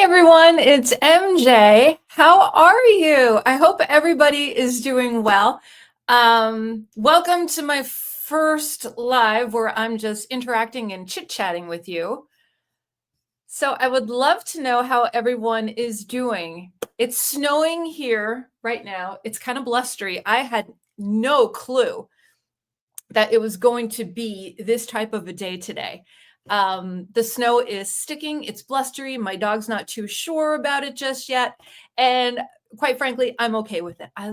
everyone, it's MJ. How are you? I hope everybody is doing well. Welcome to my first live where I'm just interacting and chit-chatting with you. So I would love to know how everyone is doing. It's snowing here right now. It's kind of blustery. I had no clue that it was going to be this type of a day today. The snow is sticking, it's blustery. My dog's not too sure about it just yet. And quite frankly, I'm okay with it. I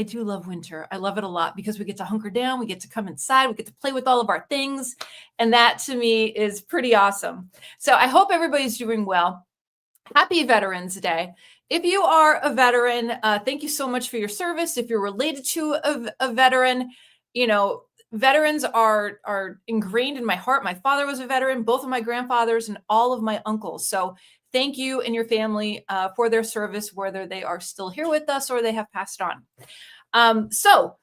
do love winter. I love it a lot because we get to hunker down, we get to come inside, we get to play with all of our things. And that to me is pretty awesome. So I hope everybody's doing well. Happy Veterans Day. If you are a veteran, thank you so much for your service. If you're related to a veteran, you know, veterans are ingrained in my heart. My father was a veteran, both of my grandfathers and all of my uncles. So thank you and your family for their service, whether they are still here with us or they have passed on. So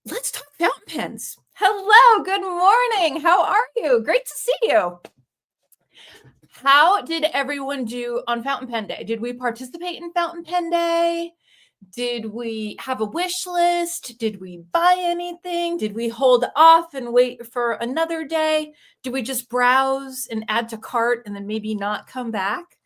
let's talk fountain pens. Hello, good morning. How are you? Great to see you. How did everyone do on Fountain Pen Day? Did we participate in Fountain Pen Day? Did we have a wish list? Did we buy anything? Did we hold off and wait for another day? Did we just browse and add to cart and then maybe not come back?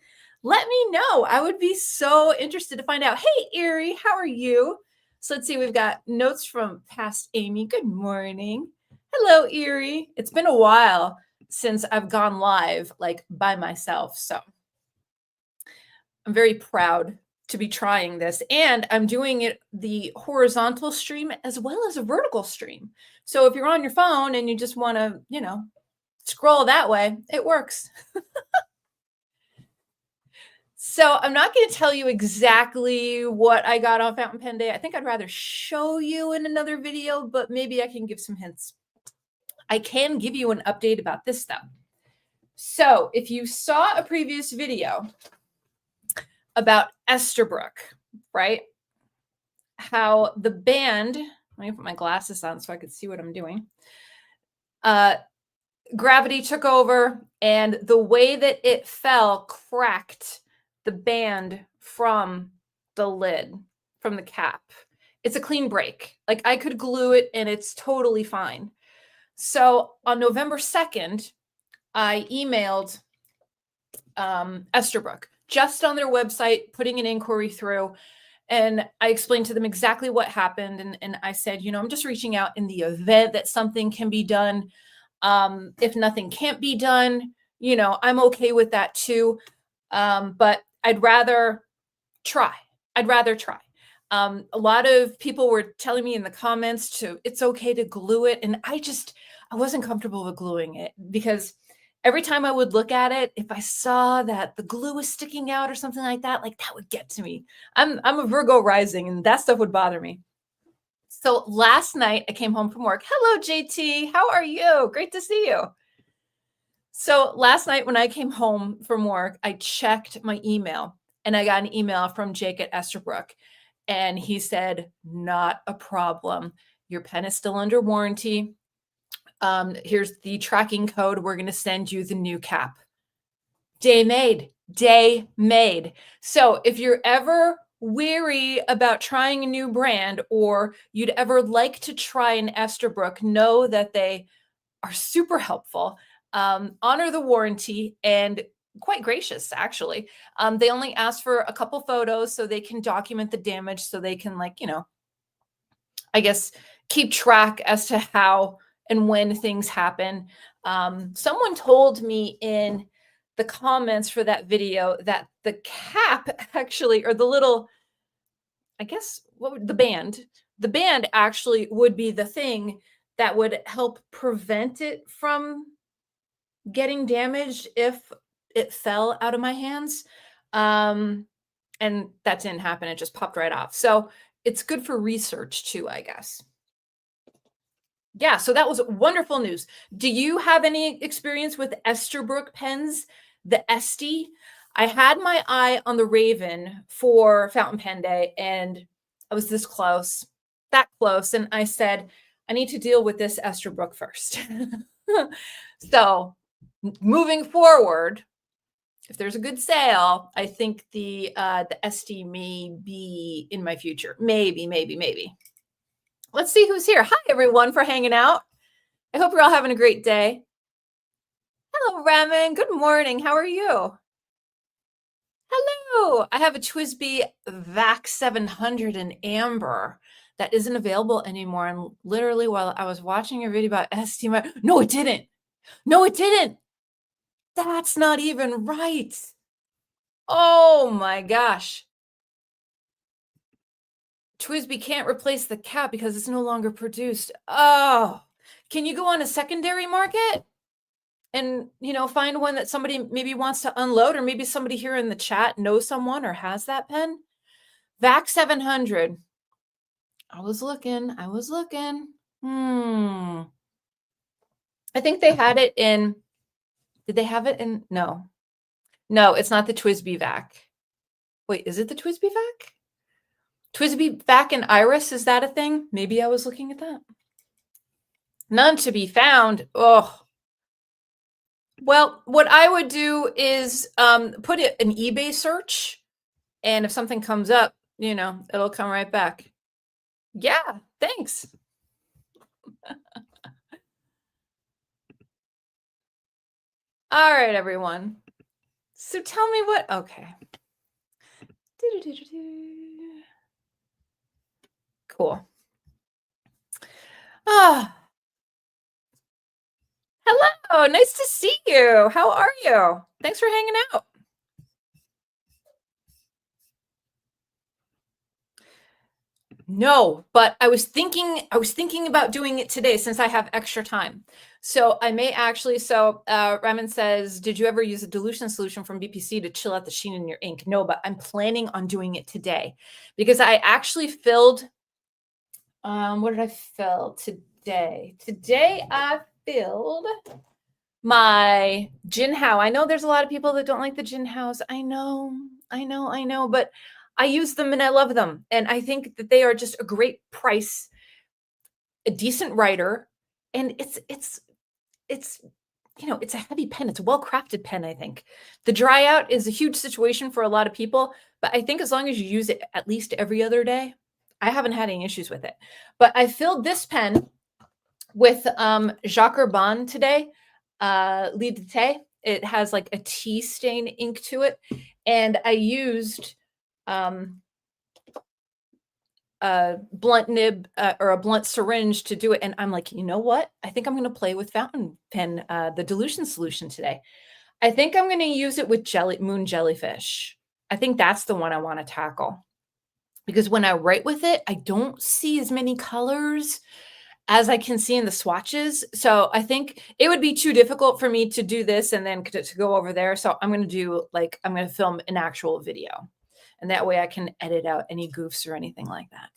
Let me know. I would be so interested to find out. Hey, Erie, how are you? So let's see. We've got notes from past Amy. Good morning. Hello, Erie. It's been a while since I've gone live like by myself. So I'm very proud to be trying this, and I'm doing it the horizontal stream as well as a vertical stream. So if you're on your phone and you just want to, scroll that way, it works. So I'm not going to tell you exactly what I got on Fountain Pen Day. I think I'd rather show you in another video, but maybe I can give some hints. I can give you an update about this though. So if you saw a previous video about Esterbrook, right? How the band, let me put my glasses on so I could see what I'm doing. Gravity took over and the way that it fell cracked the band from the lid, from the cap. It's a clean break. Like I could glue it and it's totally fine. So on November 2nd, I emailed Esterbrook just on their website, putting an inquiry through. And I explained to them exactly what happened. And I said, I'm just reaching out in the event that something can be done. If nothing can't be done, I'm okay with that too. But I'd rather try. A lot of people were telling me in the comments it's okay to glue it. And I wasn't comfortable with gluing it because every time I would look at it, if I saw that the glue was sticking out or something like that would get to me. I'm a Virgo rising and that stuff would bother me. So last night I came home from work. Hello, JT. How are you? Great to see you. So last night when I came home from work, I checked my email and I got an email from Jake at Esterbrook. And he said, not a problem. Your pen is still under warranty. Here's the tracking code. We're going to send you the new cap. Day made. So if you're ever weary about trying a new brand or you'd ever like to try an Esterbrook, know that they are super helpful, honor the warranty, and quite gracious, actually. They only ask for a couple photos so they can document the damage so they can I guess keep track as to how and when things happen. Someone told me in the comments for that video that the cap actually, or the little, I guess, the band actually would be the thing that would help prevent it from getting damaged if it fell out of my hands. And that didn't happen. It just popped right off. So it's good for research too, I guess. Yeah, so that was wonderful news. Do you have any experience with Esterbrook pens, the Esty? I had my eye on the Raven for Fountain Pen Day, and I was this close, that close, and I said, I need to deal with this Esterbrook first. So moving forward, If there's a good sale, I think the SD may be in my future. Maybe. Let's see who's here. Hi, everyone, for hanging out. I hope you're all having a great day. Hello, Raman. Good morning. How are you? Hello. I have a TWSBI VAC 700 in amber that isn't available anymore. And literally, while I was watching your video about SD, no, it didn't. No, it didn't. That's not even right. Oh my gosh. TWSBI can't replace the cap because it's no longer produced. Oh, can you go on a secondary market and, find one that somebody maybe wants to unload, or maybe somebody here in the chat knows someone or has that pen? VAC 700. I was looking. I think they had it in, did they have it in? No, it's not the TWSBI VAC. Wait, is it the TWSBI VAC? TWSBI VAC and Iris, is that a thing? Maybe I was looking at that. None to be found. Oh. Well, what I would do is put it an eBay search, and if something comes up, it'll come right back. Yeah, thanks. All right, everyone. So tell me what, okay. Cool. Hello, nice to see you. How are you? Thanks for hanging out. No, but I was thinking about doing it today since I have extra time. So I may actually, Raman says, did you ever use a dilution solution from BPC to chill out the sheen in your ink? No, but I'm planning on doing it today because I actually filled, what did I fill today? Today I filled my Jinhao. I know there's a lot of people that don't like the Jinhaos. I know, but I use them and I love them. And I think that they are just a great price, a decent writer. And it's a heavy pen. It's a well-crafted pen, I think. The dry out is a huge situation for a lot of people, but I think as long as you use it at least every other day, I haven't had any issues with it. But I filled this pen with Jacques Urban today, Lidite. It has like a tea stain ink to it. And I used a blunt nib or a blunt syringe to do it. And I'm like, you know what? I think I'm going to play with fountain pen, the dilution solution today. I think I'm going to use it with moon jellyfish. I think that's the one I want to tackle. Because when I write with it, I don't see as many colors as I can see in the swatches. So I think it would be too difficult for me to do this and then to go over there. So I'm going to film an actual video. And that way I can edit out any goofs or anything like that.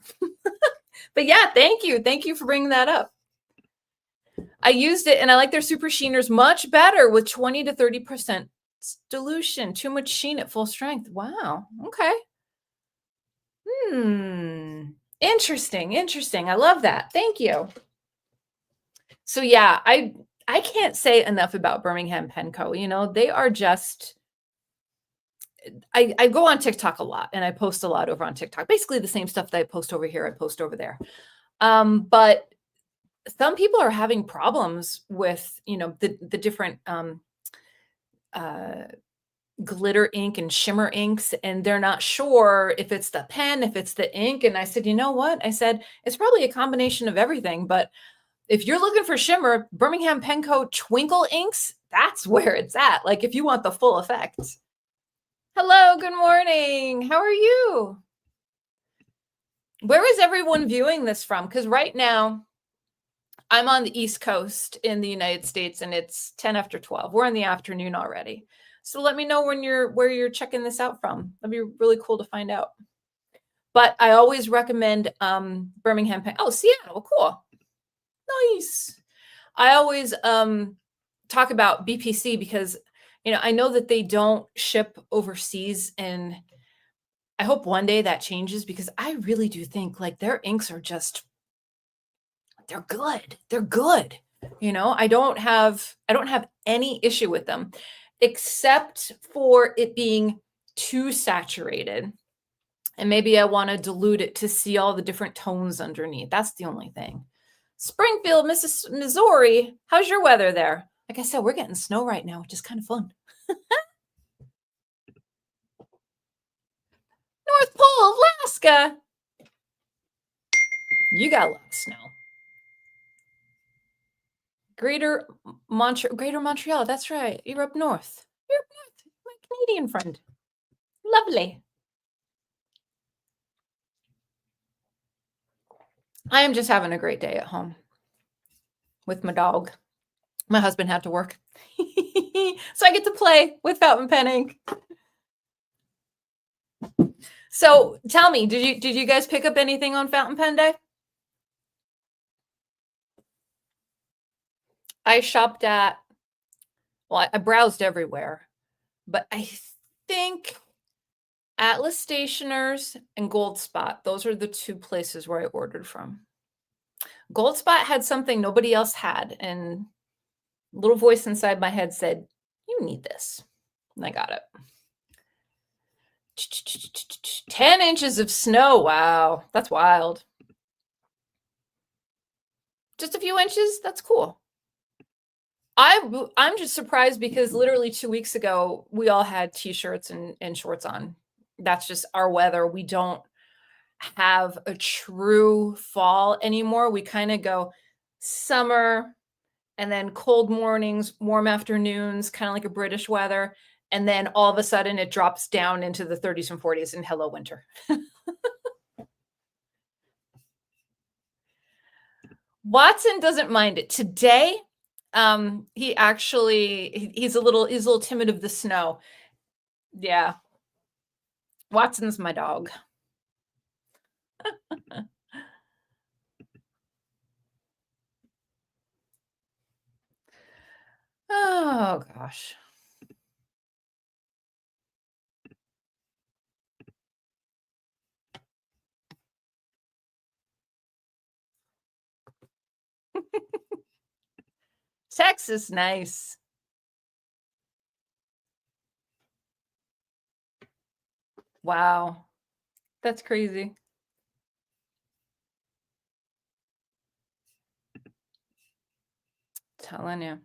But yeah, thank you. Thank you for bringing that up. I used it and I like their super sheeners much better with 20 to 30% dilution. Too much sheen at full strength. Wow. Okay. Interesting. I love that. Thank you. So yeah, I can't say enough about Birmingham Pen Co. They are just, I go on TikTok a lot and I post a lot over on TikTok. Basically the same stuff that I post over here, I post over there. But some people are having problems with, the different glitter ink and shimmer inks, and they're not sure if it's the pen, if it's the ink. And I said, you know what? I said, it's probably a combination of everything. But if you're looking for shimmer, Birmingham Pen Co. Twinkle inks, that's where it's at. Like if you want the full effect. Hello, good morning. How are you? Where is everyone viewing this from? Because right now I'm on the East Coast in the United States and it's 10 after 12. We're in the afternoon already. So let me know where you're checking this out from. That'd be really cool to find out. But I always recommend Birmingham Pen. Oh, Seattle, cool. Nice. I always talk about BPC because, I know that they don't ship overseas, and I hope one day that changes because I really do think like their inks are just, they're good. They're good. I don't have any issue with them. except for it being too saturated. And maybe I want to dilute it to see all the different tones underneath. That's the only thing. Springfield, Missouri, how's your weather there? Like I said, we're getting snow right now, which is kind of fun. North Pole, Alaska. You got a lot of snow. Greater Montreal, that's right. You're up north. You're up north, my Canadian friend. Lovely. I am just having a great day at home with my dog. My husband had to work. So I get to play with fountain penning. So tell me, did you guys pick up anything on Fountain Pen Day? I shopped at, well, I browsed everywhere, but I think Atlas Stationers and Goldspot, those are the two places where I ordered from. Goldspot had something nobody else had, and a little voice inside my head said, you need this. And I got it. 10 inches of snow. Wow, that's wild. Just a few inches? That's cool. I'm just surprised because literally 2 weeks ago, we all had t-shirts and shorts on. That's just our weather. We don't have a true fall anymore. We kind of go summer and then cold mornings, warm afternoons, kind of like a British weather. And then all of a sudden it drops down into the 30s and 40s and hello winter. Watson doesn't mind it. Today, he's a little timid of the snow. Yeah. Watson's my dog. Oh gosh. Texas, nice. Wow. That's crazy. Telling you.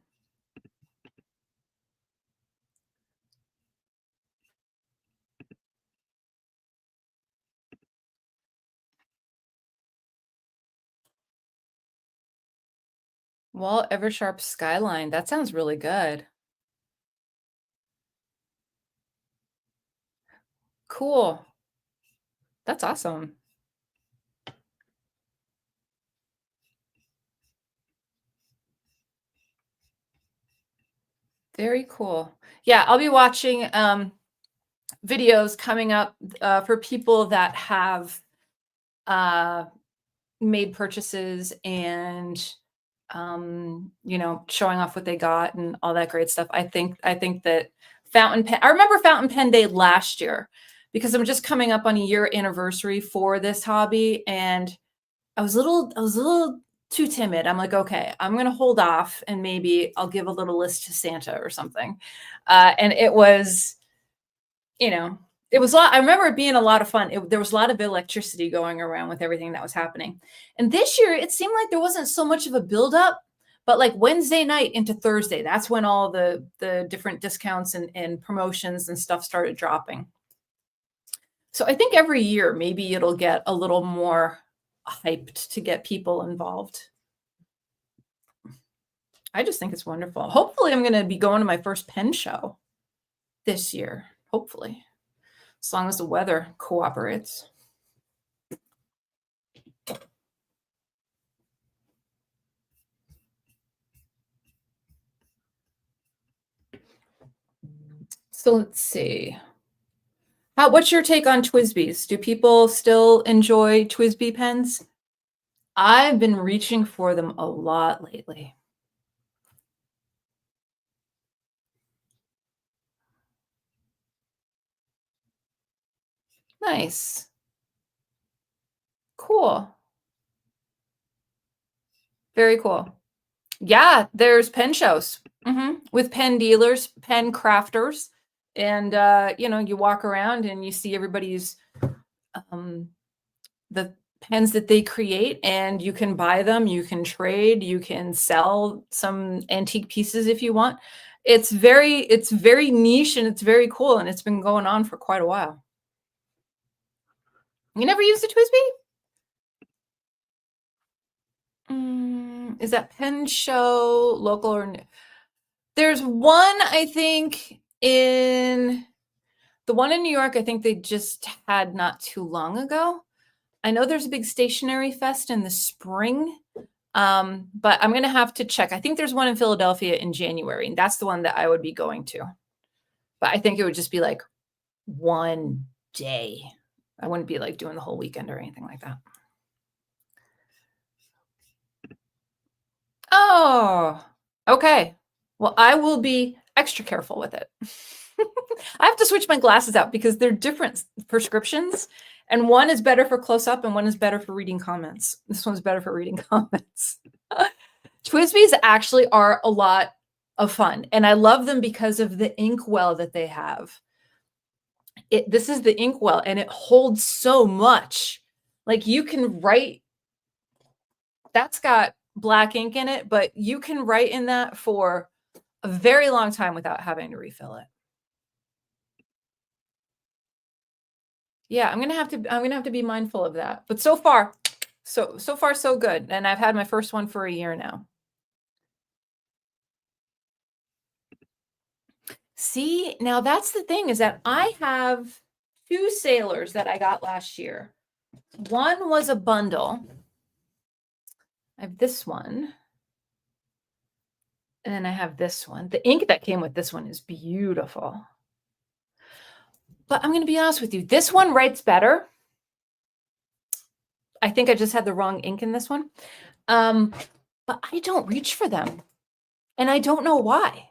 Wall Eversharp Skyline. That sounds really good. Cool. That's awesome. Very cool. Yeah, I'll be watching videos coming up for people that have made purchases and showing off what they got and all that great stuff. I think that fountain pen, I remember Fountain Pen Day last year because I'm just coming up on a year anniversary for this hobby, and I was a little too timid. I'm like, okay, I'm gonna hold off and maybe I'll give a little list to Santa or something. And it was, it was a lot. I remember it being a lot of fun. There was a lot of electricity going around with everything that was happening. And this year, it seemed like there wasn't so much of a buildup, but like Wednesday night into Thursday, that's when all the different discounts and promotions and stuff started dropping. So I think every year, maybe it'll get a little more hyped to get people involved. I just think it's wonderful. Hopefully, I'm going to be going to my first pen show this year. Hopefully, as long as the weather cooperates. So let's see. What's your take on TWSBIs? Do people still enjoy TWSBI pens? I've been reaching for them a lot lately. Nice. Cool. Very cool. Yeah, there's pen shows with pen dealers, pen crafters, and you know, you walk around and you see everybody's the pens that they create, and you can buy them, you can trade, you can sell some antique pieces if you want. It's very niche and it's very cool, and it's been going on for quite a while. You never used a TWSBI? Is that pen show local or new? There's one, I think, in the one in New York, I think they just had not too long ago. I know there's a big stationery fest in the spring, but I'm going to have to check. I think there's one in Philadelphia in January, and that's the one that I would be going to. But I think it would just be like one day. I wouldn't be like doing the whole weekend or anything like that. Oh, okay. Well, I will be extra careful with it. I have to switch my glasses out because they're different prescriptions. And one is better for close up and one is better for reading comments. This one's better for reading comments. TWSBIs actually are a lot of fun. And I love them because of the inkwell that they have. This is the inkwell and it holds so much. Like you can write, that's got black ink in it, but you can write in that for a very long time without having to refill it. Yeah, I'm gonna have to be mindful of that. But so far, so good. And I've had my first one for a year now. See, now that's the thing, is that I have 2 sailors that I got last year. One was a bundle. I have this one. And then I have this one. The ink that came with this one is beautiful. But I'm going to be honest with you. This one writes better. I think I just had the wrong ink in this one. But I don't reach for them. And I don't know why.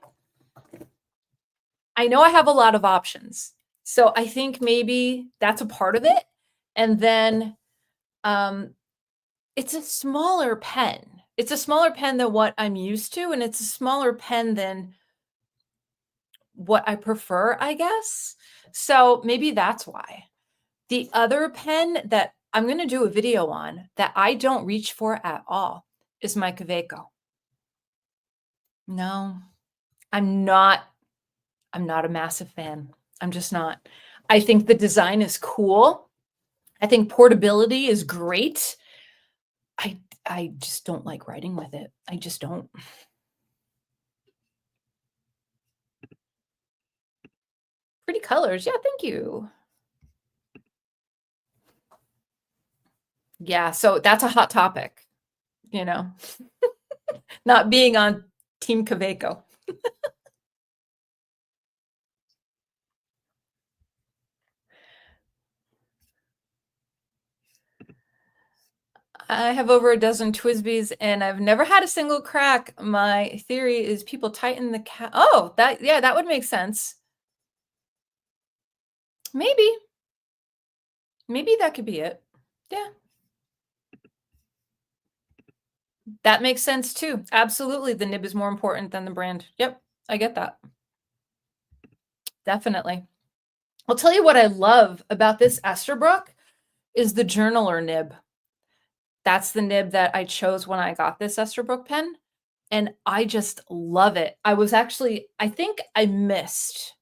I know I have a lot of options. So I think maybe that's a part of it. And then it's a smaller pen. It's a smaller pen than what I'm used to. And it's a smaller pen than what I prefer, I guess. So maybe that's why. The other pen that I'm going to do a video on that I don't reach for at all is my Kaweco. No, I'm not a massive fan. I'm just not. I think the design is cool. I think portability is great. I just don't like writing with it. I just don't. Pretty colors. Yeah, thank you. Yeah, so that's a hot topic, you know, not being on Team Kaweco. I have over a dozen TWSBIs and I've never had a single crack. My theory is people tighten the cap. Oh, yeah, that would make sense. Maybe that could be it. Yeah. That makes sense too. Absolutely. The nib is more important than the brand. Yep. I get that. Definitely. I'll tell you what I love about this Esterbrook is the journaler nib. That's the nib that I chose when I got this Esterbrook pen. And I just love it. I think I missed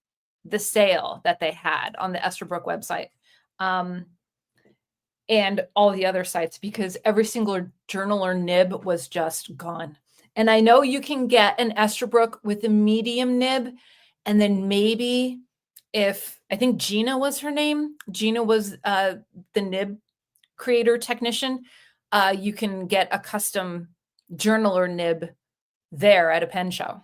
the sale that they had on the Esterbrook website. And all the other sites, because every single journaler nib was just gone. And I know you can get an Esterbrook with a medium nib. And then maybe I think Gina was her name. Gina was the nib creator technician. You can get a custom journaler nib there at a pen show.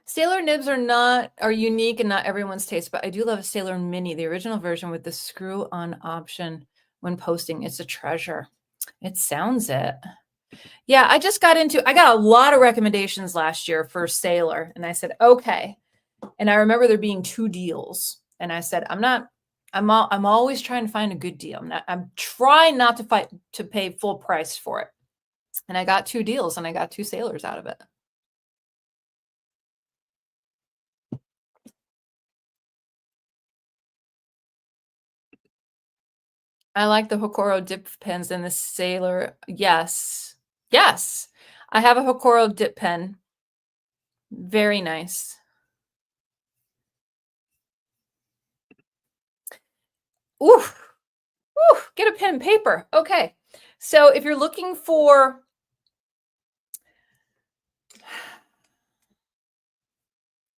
Sailor nibs are unique and not everyone's taste, but I do love a Sailor Mini, the original version with the screw-on option when posting. It's a treasure. It sounds it. Yeah, I got a lot of recommendations last year for Sailor, and I said, okay. And I remember there being 2 deals, and I said, I'm not I'm always trying to find a good deal. I'm trying not to fight to pay full price for it. And I got 2 deals and I got 2 sailors out of it. I like the Hokoro dip pens and the sailor. Yes. Yes. I have a Hokoro dip pen. Very nice. Ooh. Ooh, get a pen and paper. Okay. So if you're looking for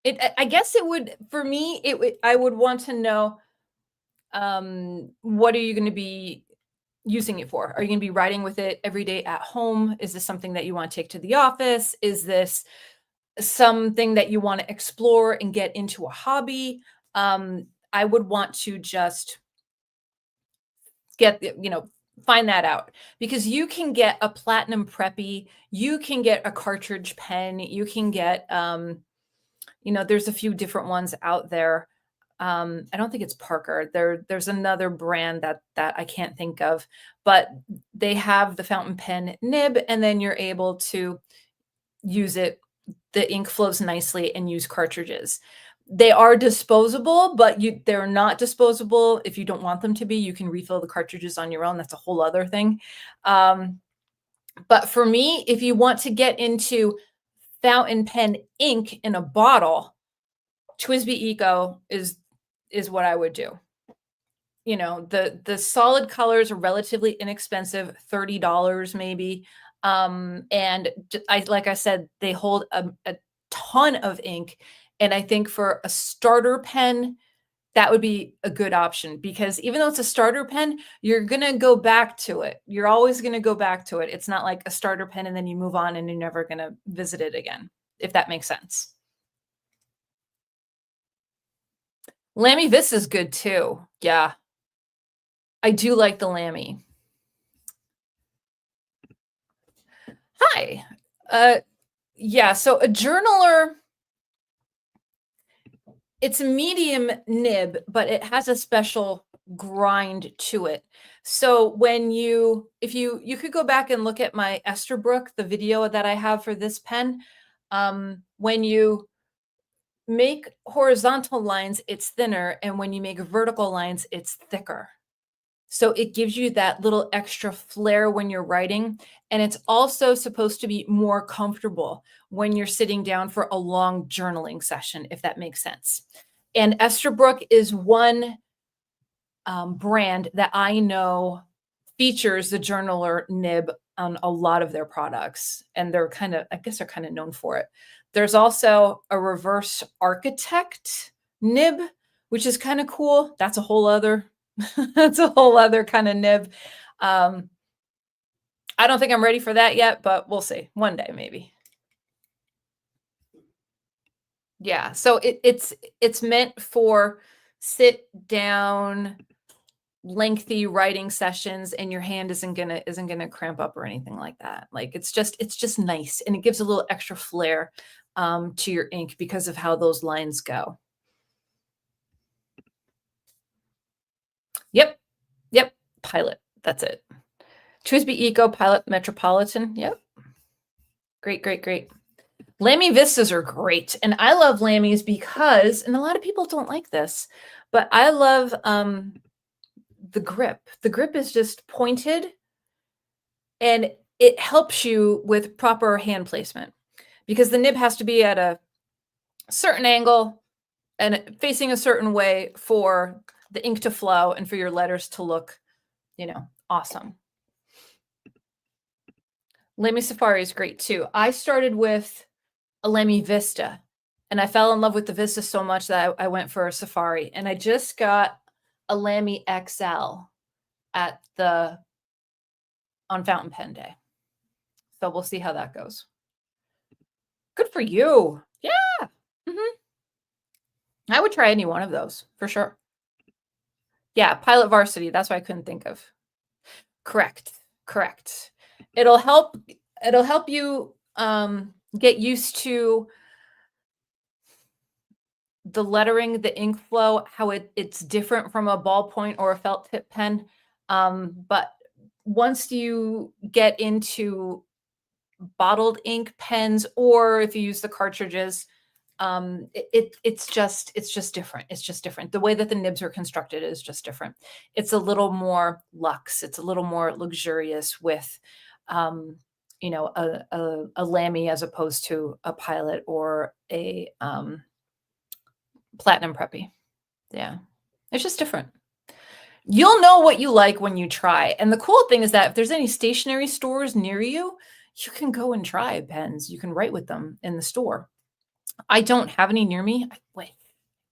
it, I guess it would, for me, I would want to know, what are you going to be using it for? Are you going to be writing with it every day at home? Is this something that you want to take to the office? Is this something that you want to explore and get into a hobby? I would want to just get find that out, because you can get a platinum preppy, you can get a cartridge pen, you can get there's a few different ones out there. I don't think it's Parker. There's another brand that I can't think of, but they have the fountain pen nib, and then you're able to use it. The ink flows nicely and use cartridges. They are disposable, but they're not disposable if you don't want them to be. You can refill the cartridges on your own. That's a whole other thing. But for me, if you want to get into fountain pen ink in a bottle, TWSBI Eco is what I would do. The solid colors are relatively inexpensive, $30 maybe. And like I said, they hold a ton of ink. And I think for a starter pen, that would be a good option, because even though it's a starter pen, you're going to go back to it. You're always going to go back to it. It's not like a starter pen and then you move on and you're never going to visit it again, if that makes sense. Lamy Vista is good too. Yeah. I do like the Lamy. Hi. Yeah, so a journaler, it's a medium nib, but it has a special grind to it. So if you could go back and look at my Esterbrook, the video that I have for this pen, when you make horizontal lines, it's thinner, and when you make vertical lines, it's thicker. So it gives you that little extra flair when you're writing. And it's also supposed to be more comfortable when you're sitting down for a long journaling session, if that makes sense. And Esterbrook is one brand that I know features the journaler nib on a lot of their products. And they're I guess they're kind of known for it. There's also a reverse architect nib, which is kind of cool. That's a whole other that's a whole other kind of nib. I don't think I'm ready for that yet, but we'll see. One day, maybe. Yeah. So it's meant for sit down, lengthy writing sessions, and your hand isn't gonna cramp up or anything like that. Like it's just nice, and it gives a little extra flair to your ink because of how those lines go. Yep. Yep. Pilot. That's it. TWSBI Eco Pilot Metropolitan. Yep. Great, great, great. Lamy Vistas are great. And I love Lamys because, and a lot of people don't like this, but I love the grip. The grip is just pointed, and it helps you with proper hand placement, because the nib has to be at a certain angle and facing a certain way for the ink to flow and for your letters to look, awesome. Lamy Safari is great too. I started with a Lamy Vista, and I fell in love with the Vista so much that I went for a Safari, and I just got a Lamy XL on Fountain Pen Day. So we'll see how that goes. Good for you. Yeah. I would try any one of those for sure. Yeah, Pilot Varsity. That's what I couldn't think of. Correct. It'll help you get used to the lettering, the ink flow, how it's different from a ballpoint or a felt tip pen. But once you get into bottled ink pens, or if you use the cartridges, it's just different. It's just different. The way that the nibs are constructed is just different. It's a little more luxe. It's a little more luxurious with, um, a Lamy as opposed to a Pilot or a Platinum Preppy. Yeah, it's just different. You'll know what you like when you try. And the cool thing is that if there's any stationery stores near you, you can go and try pens. You can write with them in the store. I don't have any near me. I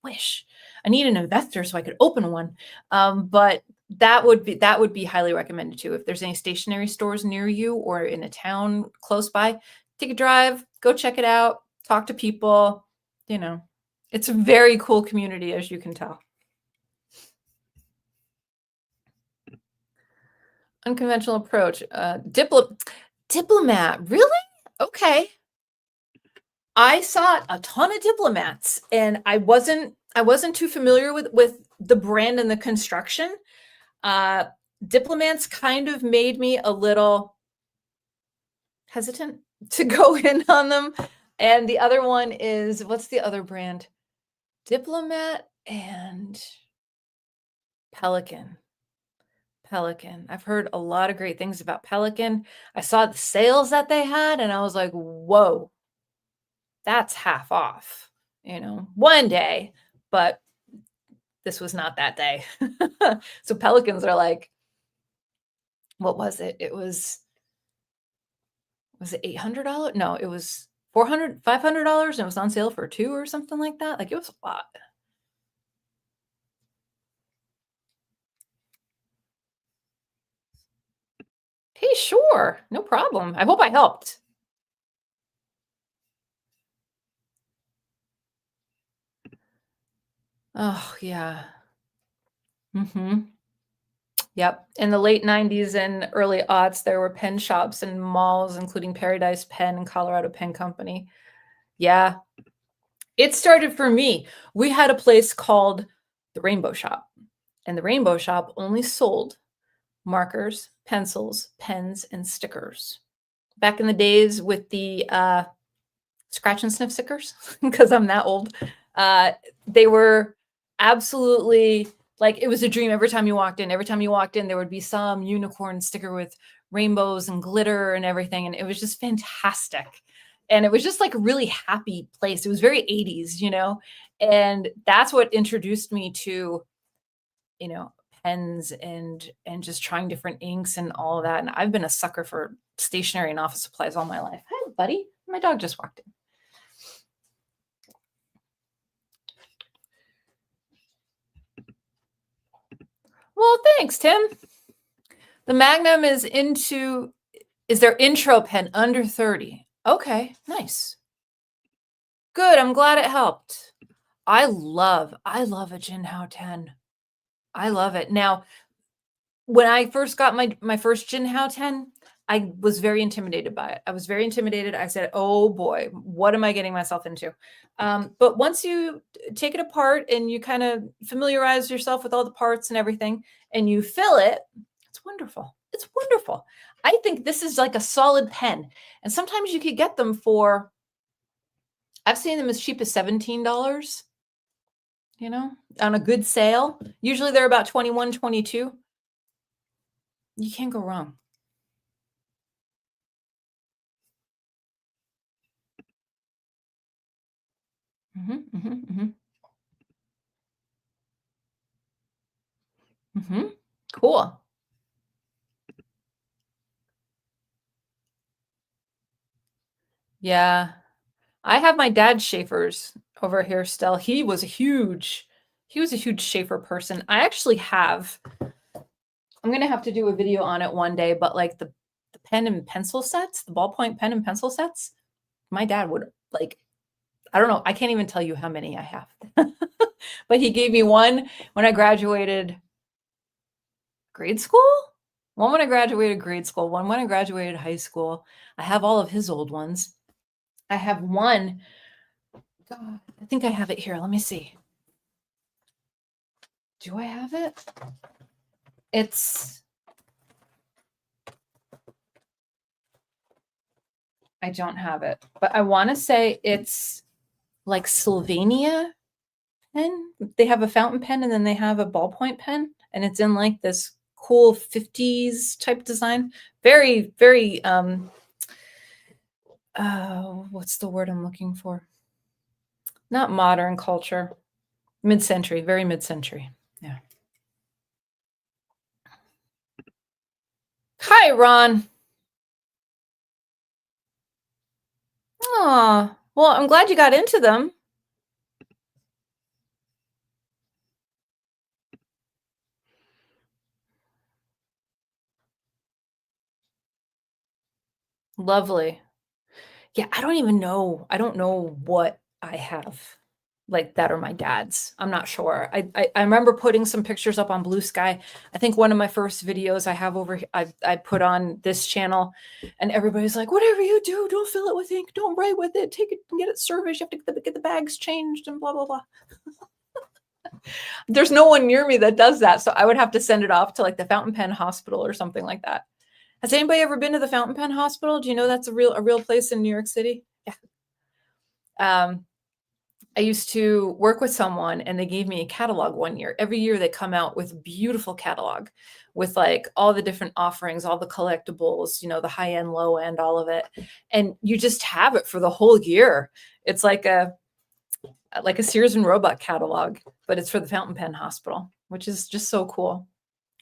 wish. I need an investor so I could open one. But that would be highly recommended too. If there's any stationery stores near you or in a town close by, take a drive, go check it out, talk to people. It's a very cool community, as you can tell. Unconventional approach. Diplomat. Really? Okay. I saw a ton of diplomats, and I wasn't too familiar with the brand and the construction. Diplomats kind of made me a little hesitant to go in on them. And the other one is, what's the other brand? Diplomat and Pelican. I've heard a lot of great things about Pelican. I saw the sales that they had, and I was like, whoa, that's half off, one day, but this was not that day. So Pelicans are like, what was it? Was it $800? No, it was $400, $500, and it was on sale for $2 or something like that. Like, it was a lot. Hey, sure. No problem. I hope I helped. Oh, yeah. Yep. In the late 90s and early aughts, there were pen shops and malls, including Paradise Pen and Colorado Pen Company. Yeah. It started for me. We had a place called the Rainbow Shop, and the Rainbow Shop only sold markers, pencils, pens, and stickers. Back in the days with the scratch and sniff stickers, because I'm that old, they were absolutely like, it was a dream every time you walked in. Every time you walked in, there would be some unicorn sticker with rainbows and glitter and everything. And it was just fantastic. And it was just like a really happy place. It was very 80s, and that's what introduced me to, pens and just trying different inks and all of that. And I've been a sucker for stationery and office supplies all my life. Hi, buddy. My dog just walked in. Well, thanks, Tim. The Magnum is their intro pen under 30. Okay, nice. Good. I'm glad it helped. I love a Jinhao 10. I love it. Now, when I first got my first Jinhao 10, I was very intimidated by it. I was very intimidated. I said, oh boy, what am I getting myself into? But once you take it apart and you kind of familiarize yourself with all the parts and everything, and you fill it, it's wonderful. It's wonderful. I think this is like a solid pen. And sometimes you could get them for, I've seen them as cheap as $17, on a good sale. Usually they're about $21, $22. You can't go wrong. Cool. Yeah. I have my dad's Schaefer's over here still. He was a huge Schaefer person. I actually have, I'm going to have to do a video on it one day, but like the pen and pencil sets, the ballpoint pen and pencil sets, my dad would like, I don't know, I can't even tell you how many I have. But he gave me one when I graduated grade school, one when I graduated grade school, one when I graduated high school. I have all of his old ones. I have one, God, I think I have it here. Let me see. Do I have it? I don't have it, but I want to say it's like Sylvania pen. They have a fountain pen and then they have a ballpoint pen, and it's in like this cool 50s type design. Very, very, what's the word I'm looking for? Not modern culture, mid-century, very mid-century. Yeah. Hi, Ron. Oh, well, I'm glad you got into them. Lovely. Yeah, I don't even know. I don't know what I have like that are my dad's. I'm not sure. I remember putting some pictures up on Blue Sky. I think one of my first videos I have over I put on this channel, and everybody's like, whatever you do, don't fill it with ink, don't write with it, take it and get it serviced, you have to get the bags changed and blah blah blah. There's no one near me that does that, so I would have to send it off to like the Fountain Pen Hospital or something like that. Has anybody ever been to the Fountain Pen Hospital? Do you know that's a real place in New York City? Yeah. I used to work with someone and they gave me a catalog one year. Every year they come out with a beautiful catalog with like all the different offerings, all the collectibles, you know, the high end, low end, all of it. And you just have it for the whole year. It's like a Sears and Roebuck catalog, but it's for the Fountain Pen Hospital, which is just so cool.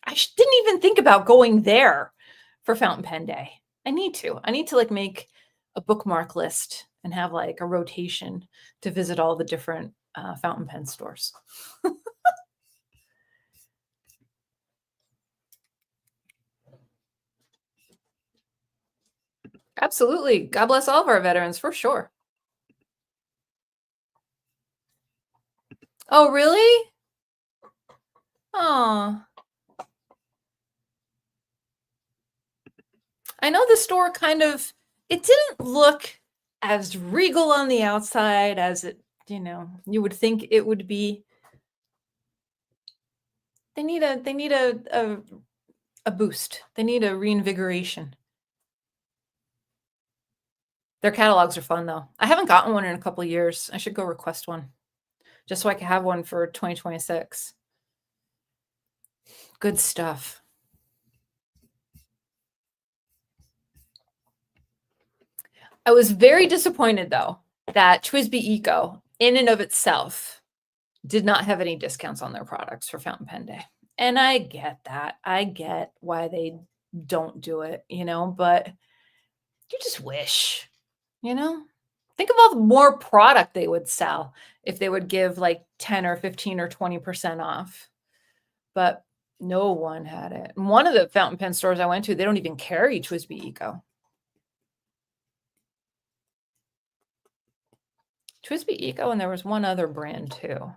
I didn't even think about going there for Fountain Pen Day. I need to like make a bookmark list and have like a rotation to visit all the different fountain pen stores. Absolutely. God bless all of our veterans for sure. Oh, really? Oh, I know the store it didn't look as regal on the outside as it, you would think it would be. They need a boost. They need a reinvigoration. Their catalogs are fun though. I haven't gotten one in a couple of years. I should go request one just so I can have one for 2026. Good stuff. I was very disappointed though that TWSBI Eco in and of itself did not have any discounts on their products for Fountain Pen Day. And I get that. I get why they don't do it, but you just wish, think of all the more product they would sell if they would give like 10 or 15 or 20% off. But no one had it. And one of the fountain pen stores I went to, they don't even carry TWSBI Eco. TWSBI Eco, and there was one other brand too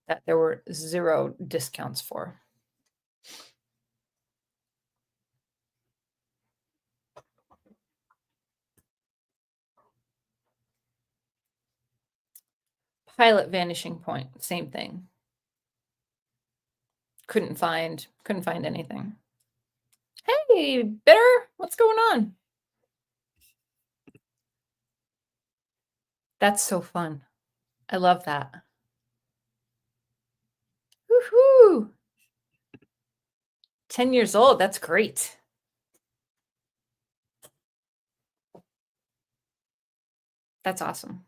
that there were 0 discounts for. Pilot Vanishing Point, same thing. Couldn't find anything. Hey, Bitter, what's going on? That's so fun. I love that. Woohoo! 10 years old, that's great. That's awesome.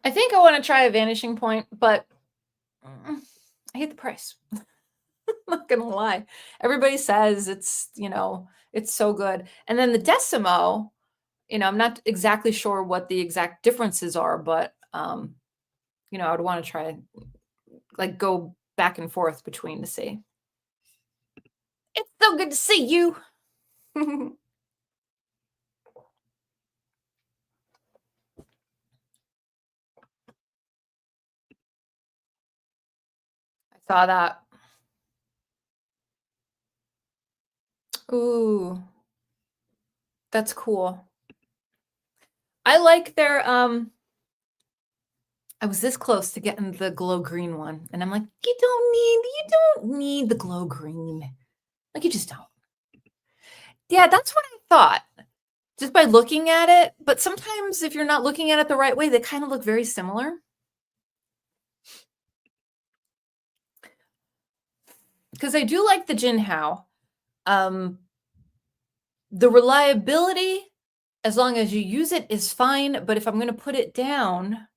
I think I want to try a Vanishing Point, but I hate the price. I'm not gonna lie. Everybody says it's, it's so good. And then the Decimo, I'm not exactly sure what the exact differences are, but I would want to try like go back and forth between to see. It's so good to see you. I saw that. Ooh. That's cool. I like their, I was this close to getting the glow green one, and I'm like, you don't need the glow green. Like, you just don't. Yeah, that's what I thought, just by looking at it. But sometimes if you're not looking at it the right way, they kind of look very similar. Because I do like the Jinhao. The reliability, as long as you use it, is fine. But if I'm going to put it down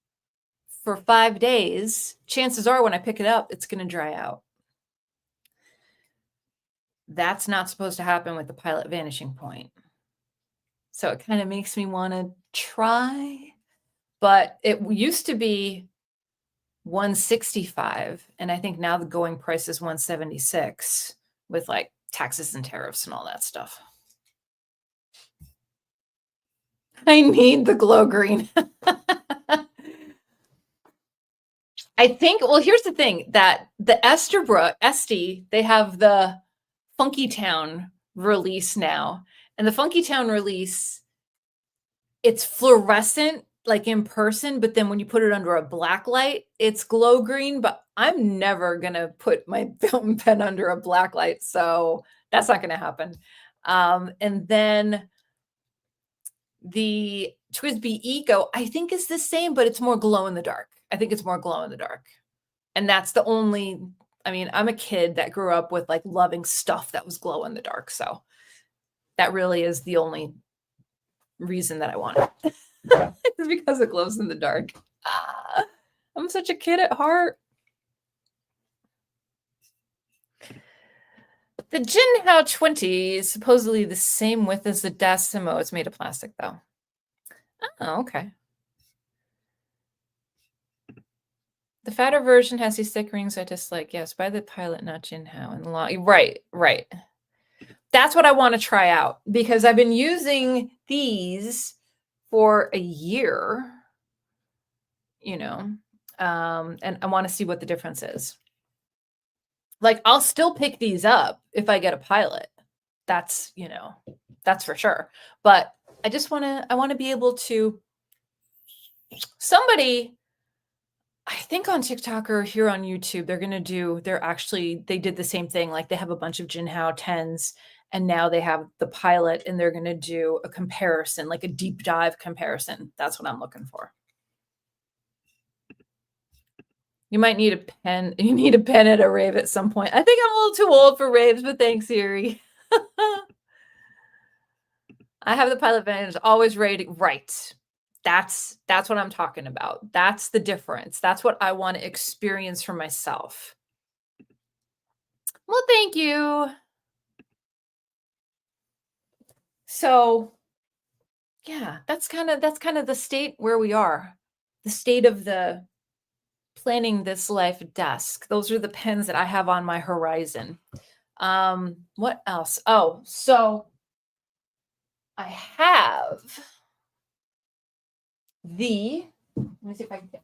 for 5 days, chances are when I pick it up, it's going to dry out. That's not supposed to happen with the Pilot Vanishing Point. So it kind of makes me want to try. But it used to be $165, and I think now the going price is $176 with like taxes and tariffs and all that stuff. I need the glow green. I think, well, here's the thing, that the Esty, they have the Funky Town release now. And the Funky Town release, it's fluorescent, like in person, but then when you put it under a black light, it's glow green. But I'm never going to put my fountain pen under a black light, so that's not going to happen. And then the TWSBI Eco, I think, is the same, but it's more glow in the dark. I think it's more glow in the dark. And that's the only, I mean, I'm a kid that grew up with like loving stuff that was glow in the dark. So that really is the only reason that I want it. It's because it glows in the dark. I'm such a kid at heart. The Jinhao 20 is supposedly the same width as the Decimo. It's made of plastic, though. Oh, okay. The fatter version has these thick rings I dislike. Yes, by the Pilot, not Jinhao. And long. Right. That's what I want to try out, because I've been using these for a year, you know, and I want to see what the difference is. Like, I'll still pick these up if I get a Pilot. That's, you know, that's for sure. But I just want to be able to, somebody, I think on TikTok or here on YouTube, they did the same thing. Like, they have a bunch of Jinhao 10s, and now they have the Pilot, and they're going to do a comparison, like a deep dive comparison. That's what I'm looking for. You might need a pen. You need a pen at a rave at some point. I think I'm a little too old for raves, but thanks, Siri. I have the Pilot Vantage always ready. Right. That's what I'm talking about. That's the difference. That's what I want to experience for myself. Well, thank you. So, yeah, that's kind of the state where we are. The state of the planning this life desk. Those are the pens that I have on my horizon. What else? Oh, so I have let me see if I can get.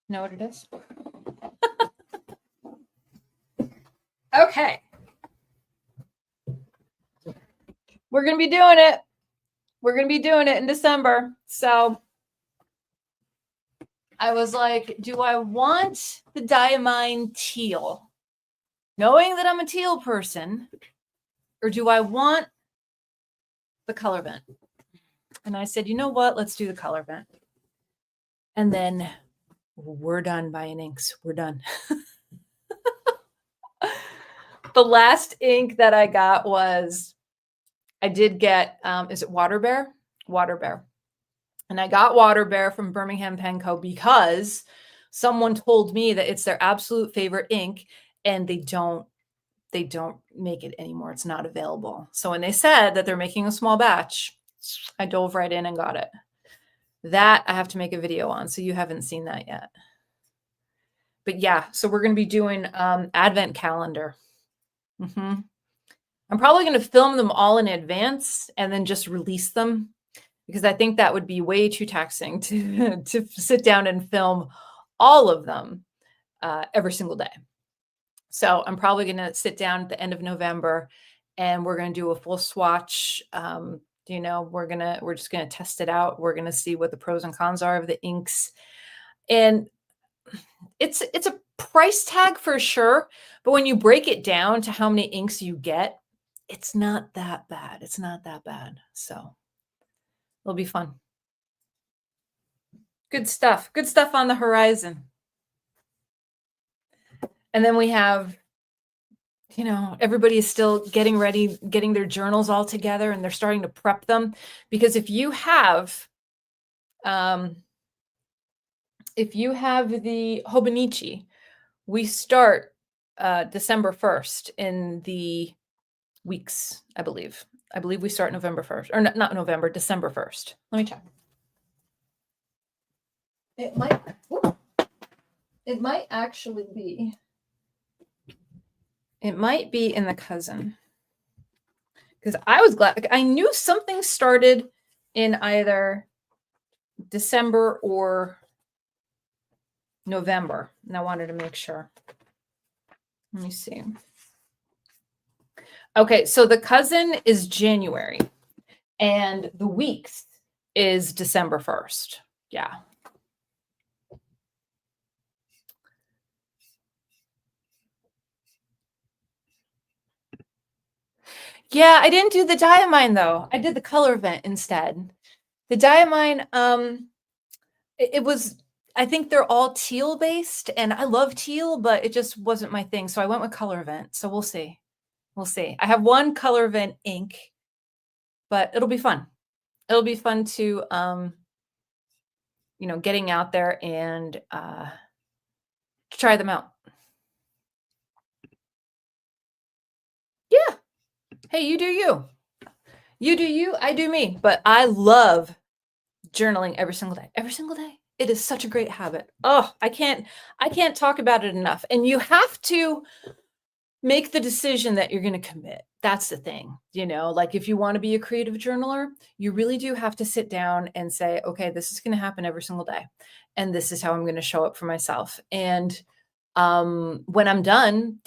Know what it is? Okay. We're going to be doing it. We're going to be doing it in December. So I was like, do I want the Diamine teal? Knowing that I'm a teal person, or do I want the color vent? And I said, you know what? Let's do the color vent. And then we're done buying inks. We're done. The last ink that I got was, I did get, is it Water Bear? Water Bear. And I got Water Bear from Birmingham Pen Co. because someone told me that it's their absolute favorite ink, and they don't make it anymore. It's not available. So when they said that they're making a small batch, I dove right in and got it. That I have to make a video on, so you haven't seen that yet. But yeah, so we're going to be doing Advent calendar. I'm probably going to film them all in advance and then just release them. because I think that would be way too taxing to sit down and film all of them every single day. So I'm probably going to sit down at the end of November and we're going to do a full swatch. We're just going to test it out. We're going to see what the pros and cons are of the inks. And it's a price tag for sure, but when you break it down to how many inks you get, it's not that bad. It's not that bad. So it'll be fun. Good stuff. Good stuff on the horizon. And then we have, everybody is still getting ready, getting their journals all together, and they're starting to prep them. Because if you have the Hobonichi, we start December 1st in the weeks, I believe. I believe we start November 1st, or not November, December 1st. Let me check. It might actually be. It might be in the cousin. Because I was glad. I knew something started in either December or November, and I wanted to make sure. Let me see. Okay, so the cousin is January, and the weeks is December 1st. Yeah. Yeah, I didn't do the diamine though. I did the color event instead. The diamine, it was, I think they're all teal based, and I love teal, but it just wasn't my thing. So I went with color event. So we'll see. We'll see. I have one color event ink, but it'll be fun. It'll be fun to, getting out there and try them out. Yeah. Hey, you do you. You do you, I do me. But I love journaling every single day. Every single day. It is such a great habit. Oh, I can't talk about it enough. And you have to make the decision that you're going to commit. That's the thing. Like if you want to be a creative journaler, you really do have to sit down and say, okay, this is going to happen every single day. And this is how I'm going to show up for myself. And when I'm done,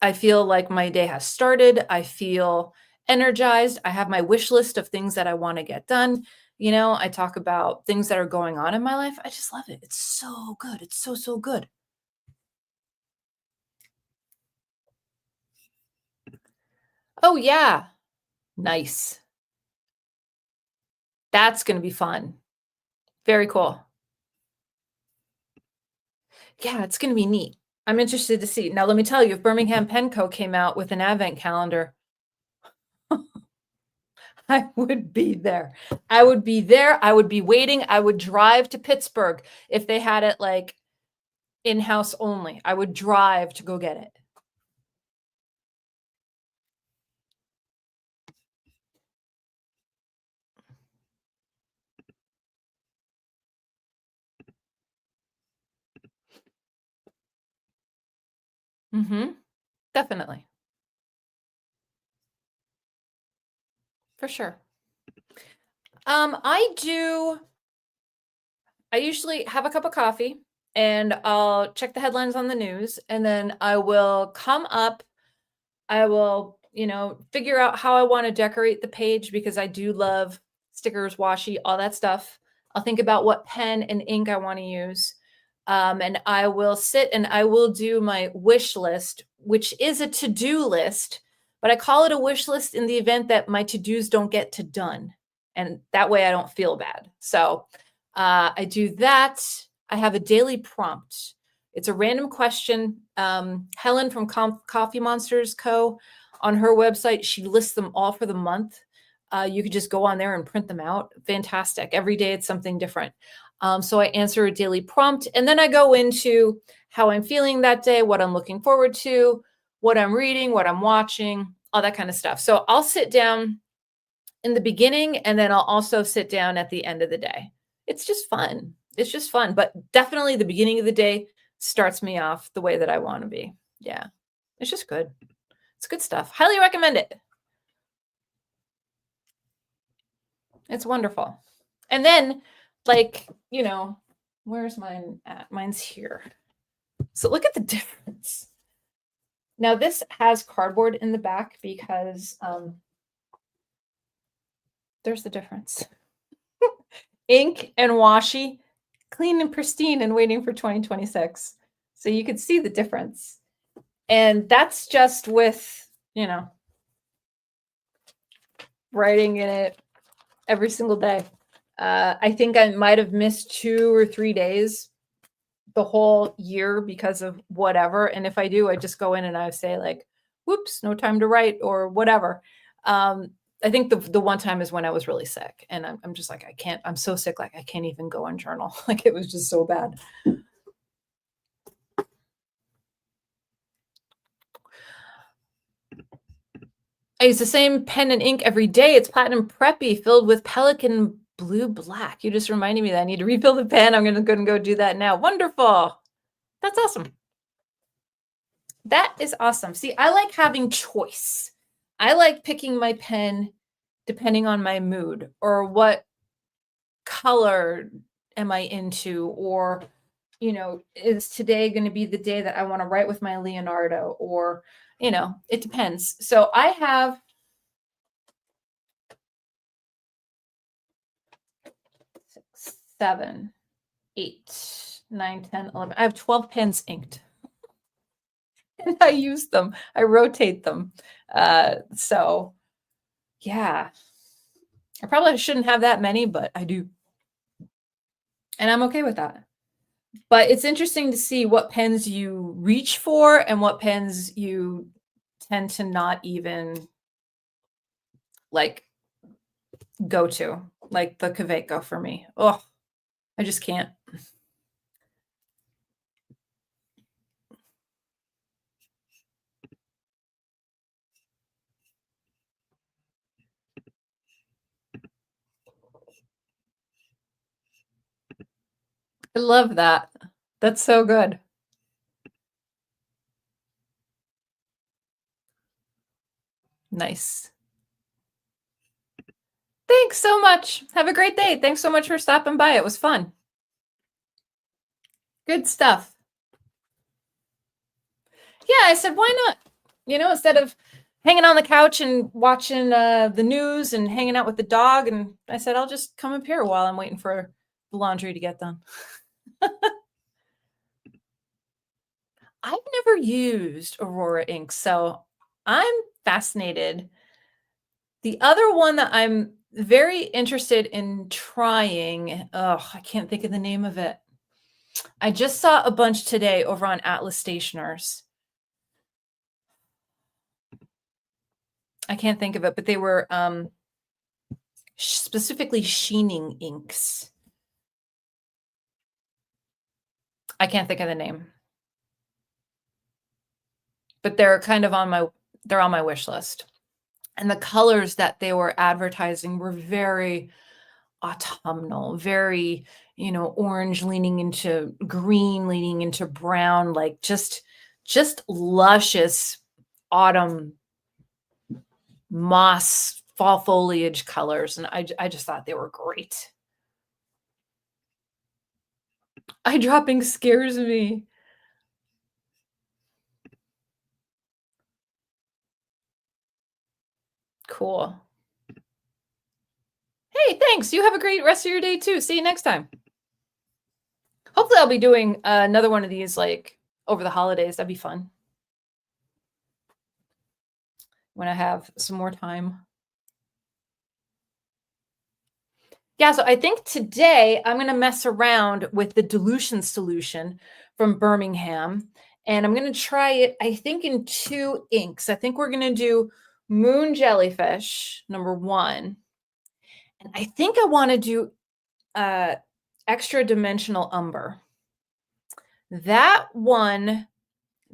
I feel like my day has started. I feel energized. I have my wish list of things that I want to get done. I talk about things that are going on in my life. I just love it. It's so good. It's so, so good. Oh, yeah. Nice. That's going to be fun. Very cool. Yeah, it's going to be neat. I'm interested to see. Now, let me tell you, if Birmingham Pen Co. came out with an advent calendar, I would be there. I would be there. I would be waiting. I would drive to Pittsburgh if they had it like in-house only. I would drive to go get it. Mm-hmm. Definitely. For sure. I usually have a cup of coffee and I'll check the headlines on the news, and then I will come up. I will, figure out how I want to decorate the page, because I do love stickers, washi, all that stuff. I'll think about what pen and ink I want to use. And I will sit and I will do my wish list, which is a to-do list, but I call it a wish list in the event that my to-dos don't get to done. And that way I don't feel bad. So I do that. I have a daily prompt. It's a random question. Helen from Coffee Monsters Co. on her website, she lists them all for the month. You could just go on there and print them out. Fantastic. Every day it's something different. So I answer a daily prompt, and then I go into how I'm feeling that day, what I'm looking forward to, what I'm reading, what I'm watching, all that kind of stuff. So I'll sit down in the beginning, and then I'll also sit down at the end of the day. It's just fun. It's just fun. But definitely the beginning of the day starts me off the way that I want to be. Yeah. It's just good. It's good stuff. Highly recommend it. It's wonderful. And then, like, you know, where's mine at? Mine's here. So look at the difference. Now this has cardboard in the back because there's the difference. Ink and washi, clean and pristine and waiting for 2026. So you can see the difference. And that's just with, you know, writing in it every single day. I think I might have missed 2 or 3 days the whole year because of whatever. And if I do, I just go in and I say like, whoops, no time to write or whatever. I think the one time is when I was really sick and I'm just like, I can't, I'm so sick. Like I can't even go and journal. Like it was just so bad. I use the same pen and ink every day. It's platinum preppy filled with Pelican blue black. You just reminded me that I need to refill the pen. I'm going to go do that now. Wonderful. That's awesome. That is awesome. See, I like having choice. I like picking my pen depending on my mood or what color am I into, or, you know, is today going to be the day that I want to write with my Leonardo, or, you know, it depends. So I have 6, 7, 8, 9, 10, 11. I have 12 pens inked. And I use them. I rotate them. So yeah, I probably shouldn't have that many, but I do. And I'm okay with that. But it's interesting to see what pens you reach for and what pens you tend to not even like go to, like the Kaweco for me. Oh, I just can't. I love that. That's so good. Nice. Thanks so much. Have a great day. Thanks so much for stopping by. It was fun. Good stuff. Yeah, I said, why not? You know, instead of hanging on the couch and watching the news and hanging out with the dog. And I said, I'll just come up here while I'm waiting for the laundry to get done. I've never used Aurora ink, so I'm fascinated. The other one that I'm very interested in trying, oh, I can't think of the name of it. I just saw a bunch today over on Atlas Stationers. I can't think of it, but they were specifically sheening inks. I can't think of the name. But they're kind of on my wish list. And the colors that they were advertising were very autumnal, very, you know, orange leaning into green, leaning into brown, like just luscious autumn moss fall foliage colors. And I just thought they were great. Eye dropping scares me. Cool. Hey, thanks. You have a great rest of your day too. See you next time. Hopefully I'll be doing another one of these like over the holidays. That'd be fun. When I have some more time. Yeah, so I think today I'm going to mess around with the dilution solution from Birmingham. And I'm going to try it, I think, in 2 inks. I think we're going to do Moon Jellyfish, number 1. And I think I want to do Extra Dimensional Umber. That one,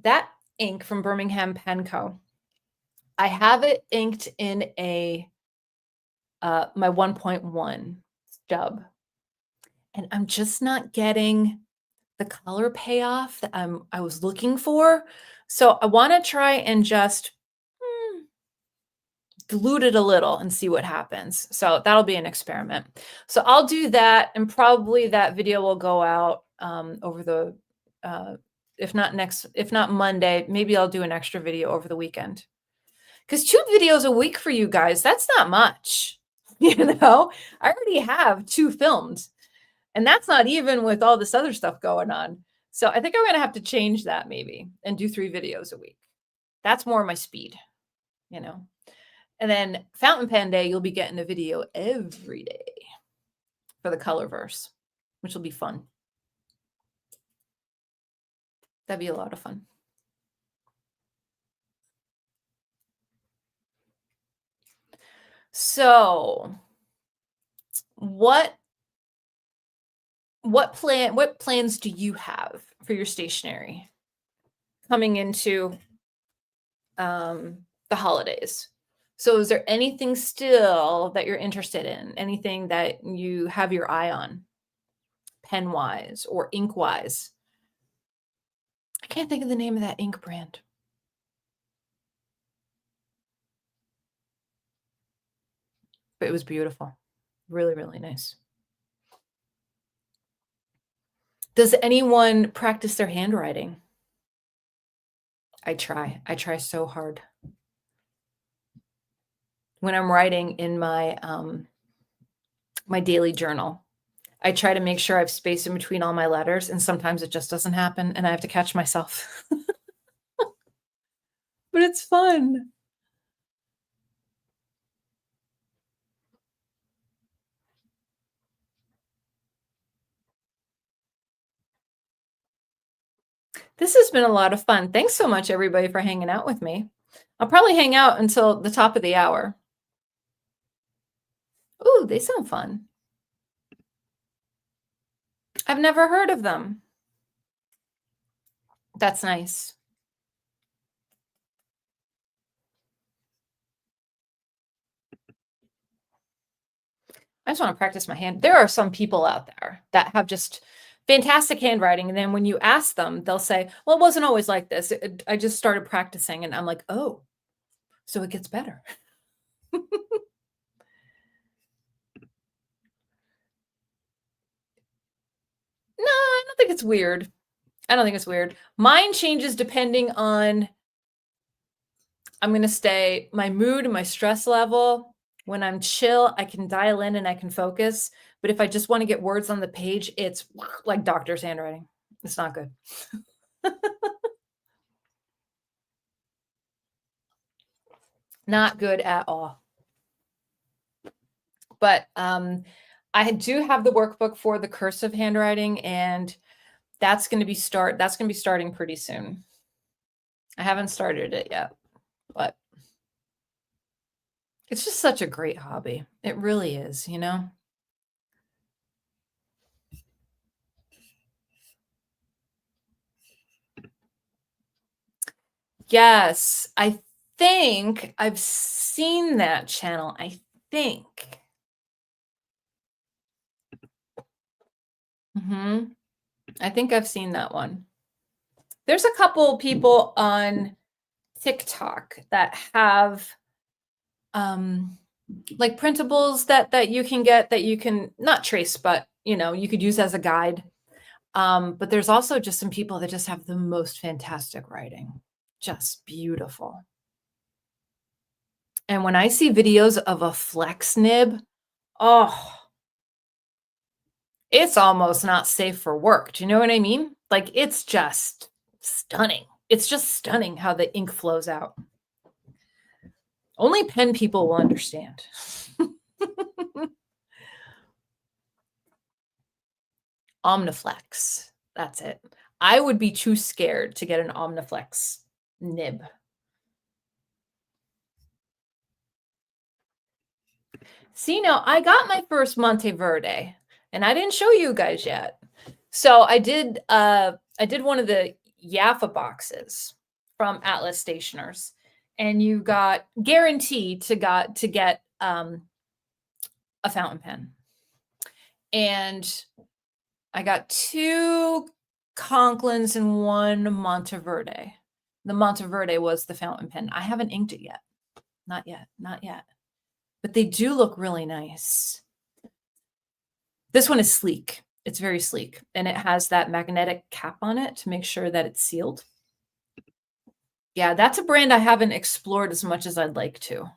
that ink from Birmingham Pen Co. I have it inked in a my 1.1 stub. And I'm just not getting the color payoff that I was looking for. So I want to try and just dilute it a little and see what happens. So that'll be an experiment. So I'll do that, and probably that video will go out over the, if not Monday, maybe I'll do an extra video over the weekend. Because 2 videos a week for you guys, that's not much. You know, I already have 2 filmed, and that's not even with all this other stuff going on. So I think I'm going to have to change that maybe and do 3 videos a week. That's more my speed, you know. And then fountain pen day, you'll be getting a video every day for the Colorverse, which will be fun. That'd be a lot of fun. So what plans do you have for your stationery coming into the holidays? So is there anything still that you're interested in? Anything that you have your eye on, pen-wise or ink-wise? I can't think of the name of that ink brand. But it was beautiful. Really, really nice. Does anyone practice their handwriting? I try. I try so hard. When I'm writing in my my daily journal, I try to make sure I have space in between all my letters, and sometimes it just doesn't happen, and I have to catch myself. But it's fun. This has been a lot of fun. Thanks so much, everybody, for hanging out with me. I'll probably hang out until the top of the hour. Ooh, they sound fun. I've never heard of them. That's nice. I just want to practice my hand. There are some people out there that have just fantastic handwriting. And then when you ask them, they'll say, well, it wasn't always like this. I just started practicing. And I'm like, oh, so it gets better. No, I don't think it's weird. I don't think it's weird. Mine changes depending on, I'm going to say, my mood and my stress level. When I'm chill, I can dial in and I can focus. But if I just want to get words on the page, it's like doctor's handwriting. It's not good. Not good at all. But I do have the workbook for the cursive handwriting, and that's going to be starting pretty soon. I haven't started it yet, but it's just such a great hobby. It really is, you know? Yes, I think I've seen that channel. I think. I think I've seen that one. There's a couple people on TikTok that have like printables that you can get, that you can not trace, but you know, you could use as a guide. But there's also just some people that just have the most fantastic writing, just beautiful. And when I see videos of a flex nib, oh, it's almost not safe for work. Do you know what I mean? Like, it's just stunning. It's just stunning how the ink flows out. Only pen people will understand. Omniflex. That's it. I would be too scared to get an Omniflex nib. See, now I got my first Monteverde, and I didn't show you guys yet. So I did one of the Jaffa boxes from Atlas Stationers, and you got guaranteed to get a fountain pen. And I got 2 Conklins and 1 Monteverde. The Monteverde was the fountain pen. I haven't inked it yet. Not yet. Not yet. But they do look really nice. This one is sleek. It's very sleek, and it has that magnetic cap on it to make sure that it's sealed. Yeah, that's a brand I haven't explored as much as I'd like to.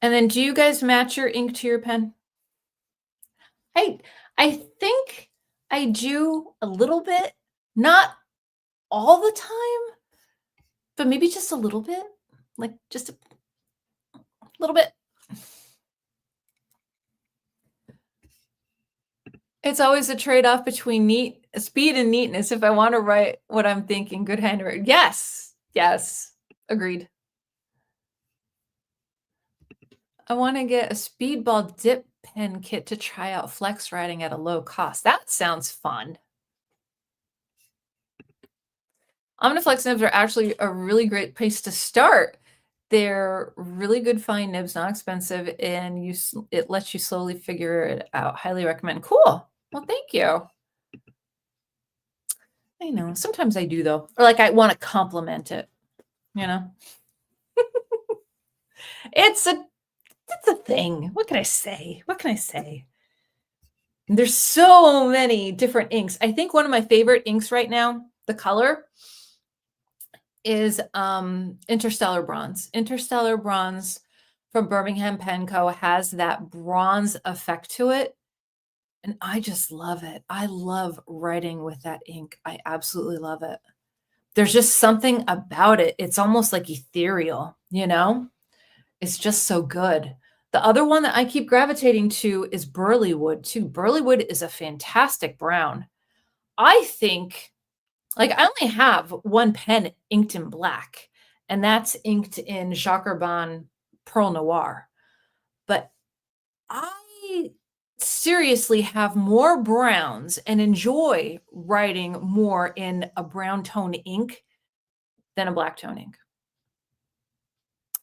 And then do you guys match your ink to your pen? I think I do a little bit, not all the time, but maybe just a little bit, like just a little bit. It's always a trade-off between speed and neatness if I want to write what I'm thinking, good handwriting. Yes. Yes. Agreed. I want to get a speedball dip pen kit to try out flex writing at a low cost. That sounds fun. Omniflex nibs are actually a really great place to start. They're really good fine nibs, not expensive, and it lets you slowly figure it out. Highly recommend. Cool. Well, thank you. I know. Sometimes I do though. Or like I want to compliment it, you know? It's a thing. What can I say? What can I say? There's so many different inks. I think one of my favorite inks right now, the color, is Interstellar Bronze. Interstellar Bronze from Birmingham Pen Co. has that bronze effect to it. And I just love it. I love writing with that ink. I absolutely love it. There's just something about it. It's almost like ethereal, you know? It's just so good. The other one that I keep gravitating to is Burleywood too. Burleywood is a fantastic brown. I think, like, I only have one pen inked in black, and that's inked in Jacques Urban Pearl Noir. But I seriously have more browns and enjoy writing more in a brown tone ink than a black tone ink.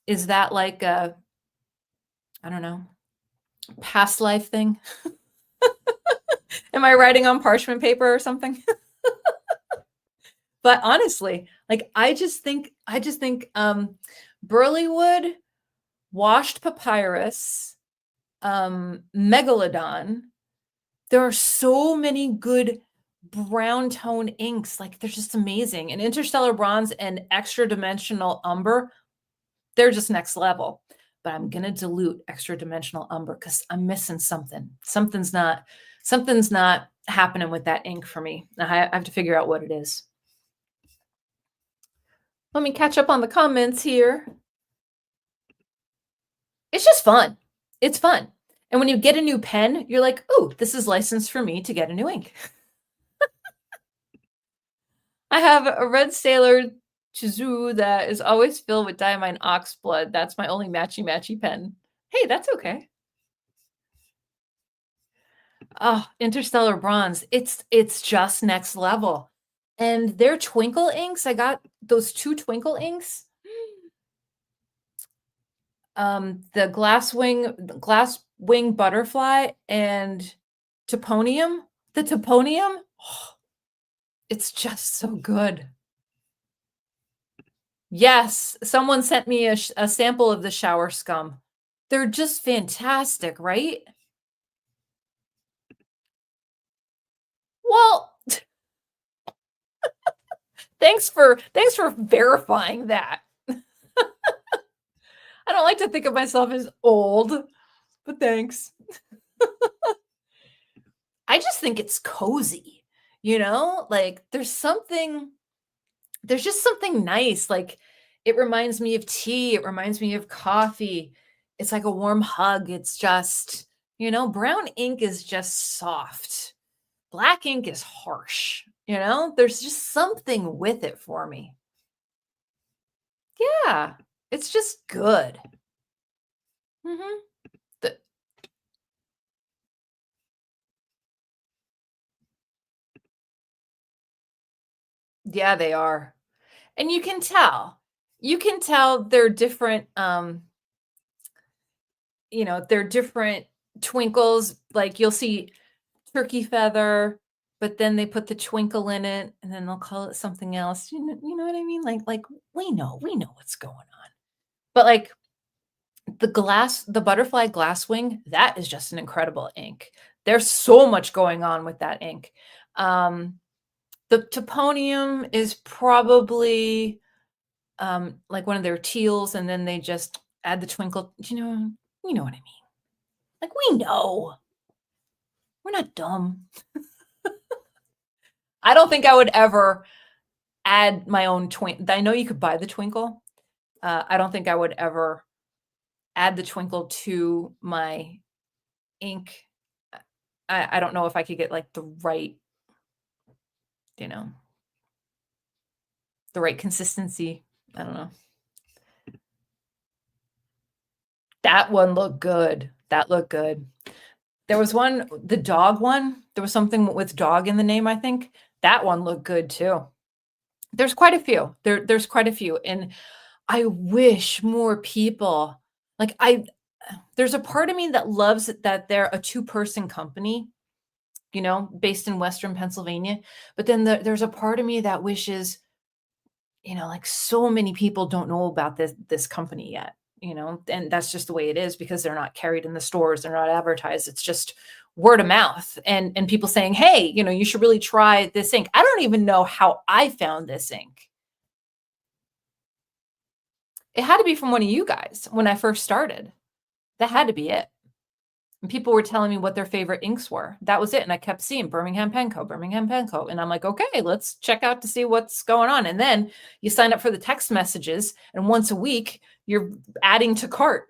Is that like a, I don't know, past life thing? Am I writing on parchment paper or something? But honestly, like I just think Burleywood, washed papyrus, megalodon. There are so many good brown tone inks. Like they're just amazing. And Interstellar Bronze and Extra Dimensional Umber, they're just next level. But I'm gonna dilute Extra Dimensional Umber because I'm missing something. Something's not happening with that ink for me. I have to figure out what it is. Let me catch up on the comments here. It's just fun. It's fun. And when you get a new pen, you're like, oh, this is licensed for me to get a new ink. I have a red Sailor Chizou that is always filled with Diamine Ox blood. That's my only matchy pen. Hey, that's okay. Oh, Interstellar Bronze. It's just next level. And their twinkle inks, I got those 2 twinkle inks. The glass wing butterfly and toponium. The toponium, oh, it's just so good. Yes, someone sent me a sample of the shower scum. They're just fantastic, right? Well, thanks for verifying that. I don't like to think of myself as old, but thanks. I just think it's cozy, you know? Like there's just something nice. Like it reminds me of tea, it reminds me of coffee. It's like a warm hug. It's just, you know, brown ink is just soft. Black ink is harsh, you know? There's just something with it for me. Yeah, it's just good. Mhm. Yeah, they are. And you can tell. You can tell they're different, you know, they're different twinkles. Like you'll see turkey feather, but then they put the twinkle in it, and then they'll call it something else. You know what I mean? Like we know what's going on. But like the butterfly glasswing, that is just an incredible ink. There's so much going on with that ink. The toponium is probably like one of their teals, and then they just add the twinkle. You know what I mean? Like we know. We're not dumb. I don't think I would ever add my own twinkle. I know you could buy the twinkle. I don't think I would ever add the twinkle to my ink. I don't know if I could get like the right, the right consistency. I don't know. That one looked good. That looked good. There was one, the dog one. There was something with dog in the name, I think. That one looked good too. There's quite a few. There's quite a few. And I wish more people, like there's a part of me that loves that they're a two-person company, based in Western Pennsylvania. But then there's a part of me that wishes, like so many people don't know about this company yet, and that's just the way it is because they're not carried in the stores. They're not advertised. It's just word of mouth and people saying, hey, you should really try this ink. I don't even know how I found this ink. It had to be from one of you guys when I first started. That had to be it. And people were telling me what their favorite inks were. That was it. And I kept seeing Birmingham Pen Co. And I'm like, okay, let's check out to see what's going on. And then you sign up for the text messages, and once a week, you're adding to cart.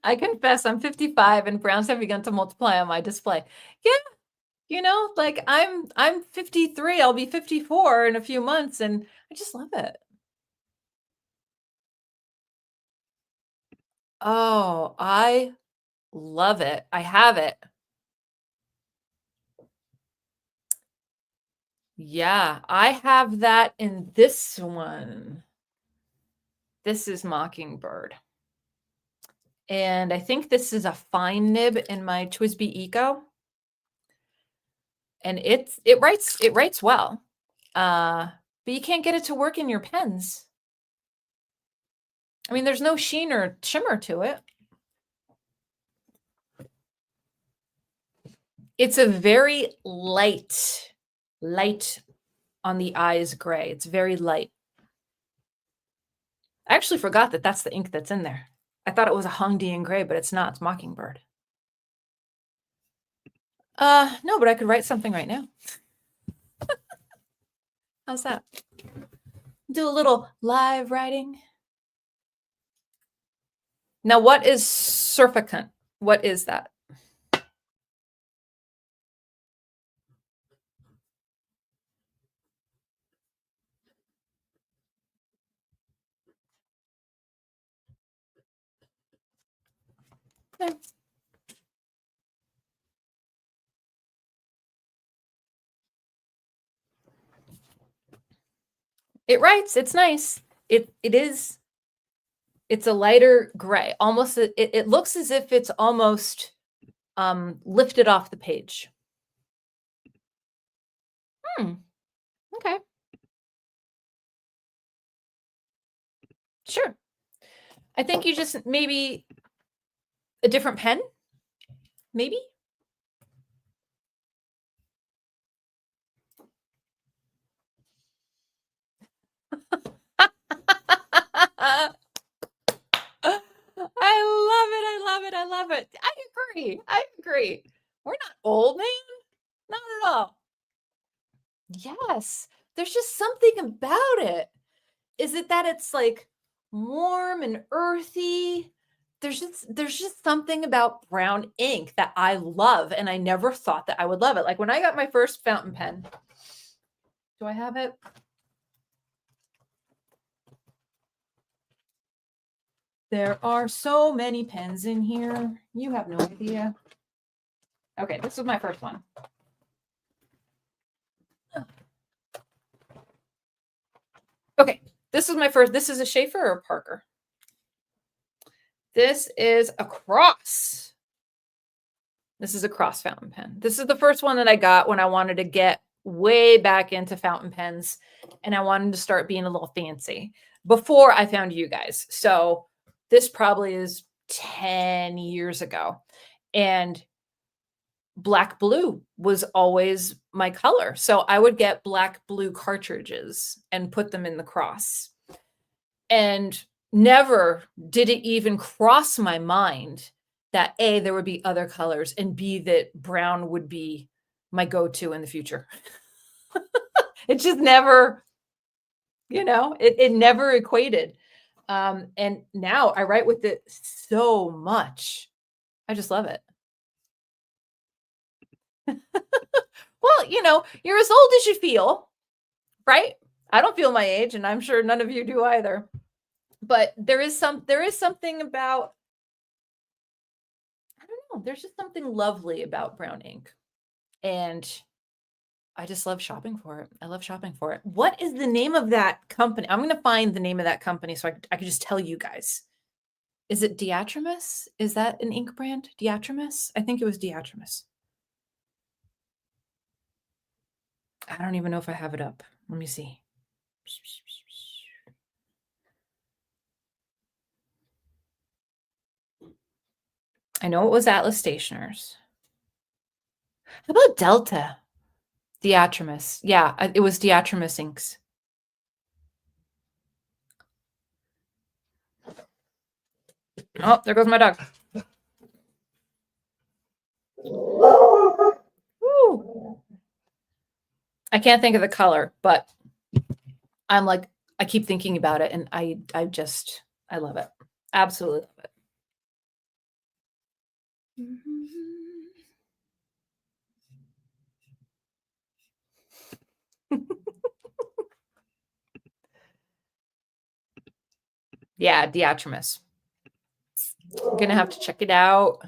I confess I'm 55 and browns have begun to multiply on my display. Yeah, like I'm 53. I'll be 54 in a few months, and I just love it. Oh, I love it. I have it. Yeah, I have that in this one. This is Mockingbird. And I think this is a fine nib in my TWSBI Eco. And it writes well. But you can't get it to work in your pens. I mean, there's no sheen or shimmer to it. It's a very light on the eyes gray. It's very light. I actually forgot that that's the ink that's in there. I thought it was a Hongdian gray, but it's not. It's Mockingbird. No, but I could write something right now. How's that? Do a little live writing. Now, what is surfactant? What is that? Okay. It writes. It's nice. It's a lighter gray. Almost. It looks as if it's almost lifted off the page. Okay. Sure. I think you just maybe a different pen. Maybe. I love it. I agree. We're not old, man. Not at all. Yes. There's just something about it. Is it that it's like warm and earthy? There's just something about brown ink that I love, and I never thought that I would love it. Like when I got my first fountain pen. Do I have it? There are so many pens in here. You have no idea. Okay, this was my first one. Okay, This is my first. This is a Schaefer or a Parker? This is a Cross. This is a Cross fountain pen. This is the first one that I got when I wanted to get way back into fountain pens and I wanted to start being a little fancy before I found you guys. So this probably is 10 years ago. And black blue was always my color. So I would get black blue cartridges and put them in the Cross. And never did it even cross my mind that A, there would be other colors, and B, that brown would be my go-to in the future. It just never, it never equated. And now I write with it so much. I just love it. Well, you're as old as you feel, right? I don't feel my age, and I'm sure none of you do either. But there is something about, I don't know, there's just something lovely about brown ink. And I just love shopping for it. I love shopping for it. What is the name of that company? I'm going to find the name of that company so I can just tell you guys. Is it Diatrimis? Is that an ink brand? Diatrimis? I think it was Diatrimis. I don't even know if I have it up. Let me see. I know it was Atlas Stationers. How about Delta? Diatrimis. Yeah, it was Diatrimis inks. Oh, there goes my dog. Woo. I can't think of the color, but I'm like, I keep thinking about it, and I love it. Absolutely love it. Yeah, Diatrimis. I'm gonna have to check it out.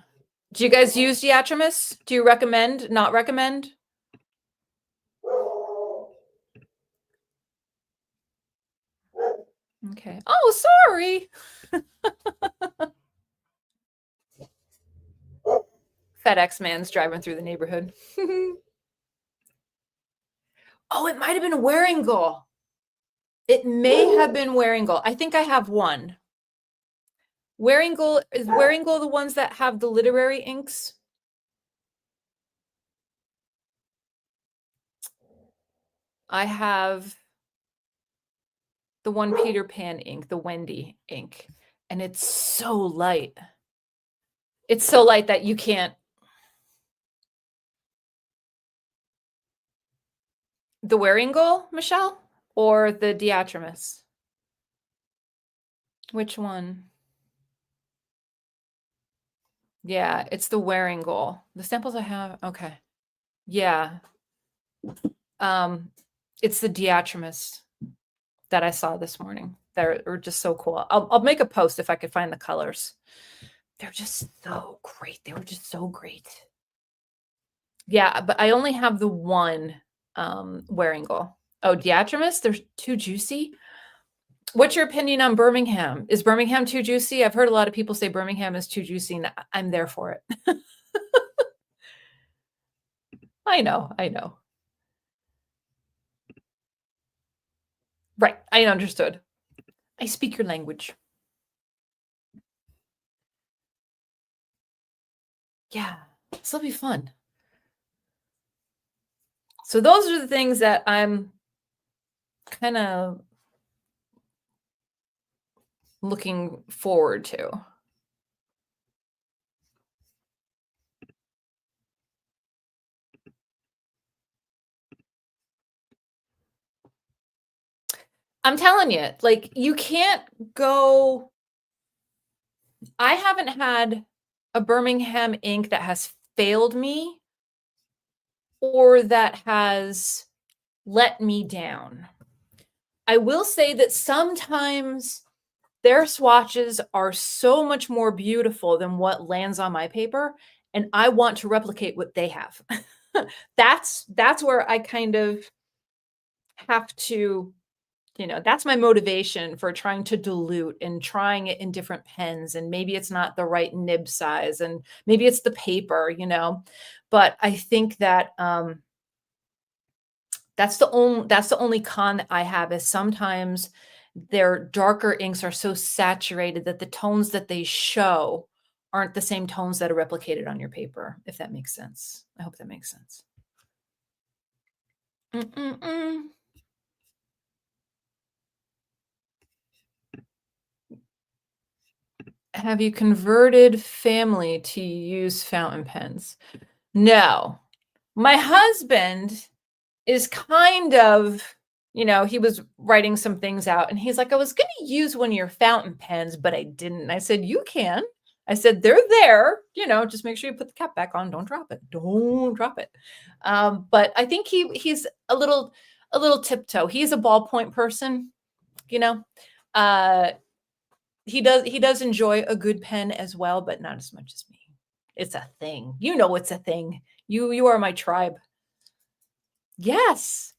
Do you guys use Diatrimis? Do you recommend, not recommend? Okay. Oh, sorry. FedEx man's driving through the neighborhood. Oh, it might have been a Waringal. It may have been Waringal. I think I have one. Waringal, is Waringal the ones that have the literary inks? I have the one Peter Pan ink, the Wendy ink, and it's so light. It's so light that you can't. The Waringal, Michelle, or the Diatrimis? Which one? Yeah, it's the Waringal. The samples I have, okay. Yeah. It's the Diatrimis that I saw this morning. They're just so cool. I'll make a post if I could find the colors. They're just so great. They were just so great. Yeah, but I only have the one Waringal. Oh, Diatrimis, they're too juicy. What's your opinion on Birmingham? Is Birmingham too juicy? I've heard a lot of people say Birmingham is too juicy, and I'm there for it. I know. Right, I understood. I speak your language. Yeah, this will be fun. So those are the things that I'm kind of looking forward to. I'm telling you, like, you can't go. I haven't had a Birmingham ink that has failed me or that has let me down. I will say that sometimes their swatches are so much more beautiful than what lands on my paper, and I want to replicate what they have. That's where I kind of have to That's my motivation for trying to dilute and trying it in different pens. And maybe it's not the right nib size and maybe it's the paper. But I think that that's the only con that I have is sometimes their darker inks are so saturated that the tones that they show aren't the same tones that are replicated on your paper, if that makes sense. I hope that makes sense. Have you converted family to use fountain pens? No. My husband is kind of, he was writing some things out and he's like, I was going to use one of your fountain pens, but I didn't. And I said, you can. I said, they're there, just make sure you put the cap back on. Don't drop it. Don't drop it. But I think he's a little tiptoe. He's a ballpoint person, he does enjoy a good pen as well, but not as much as me. It's a thing. It's a thing. You are my tribe. Yes.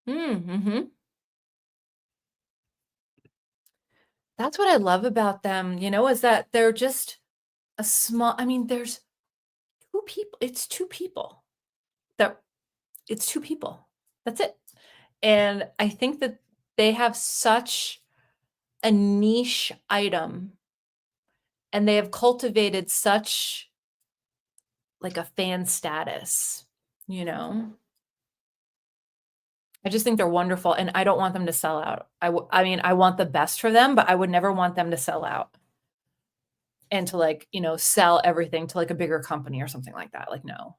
Mm-hmm. That's what I love about them, is that they're just a small, there's two people. It's two people. It's two people. That's it. And I think that they have such a niche item and they have cultivated such like a fan status, I just think they're wonderful and I don't want them to sell out. I want the best for them, but I would never want them to sell out and to sell everything to like a bigger company or something like that. Like, no.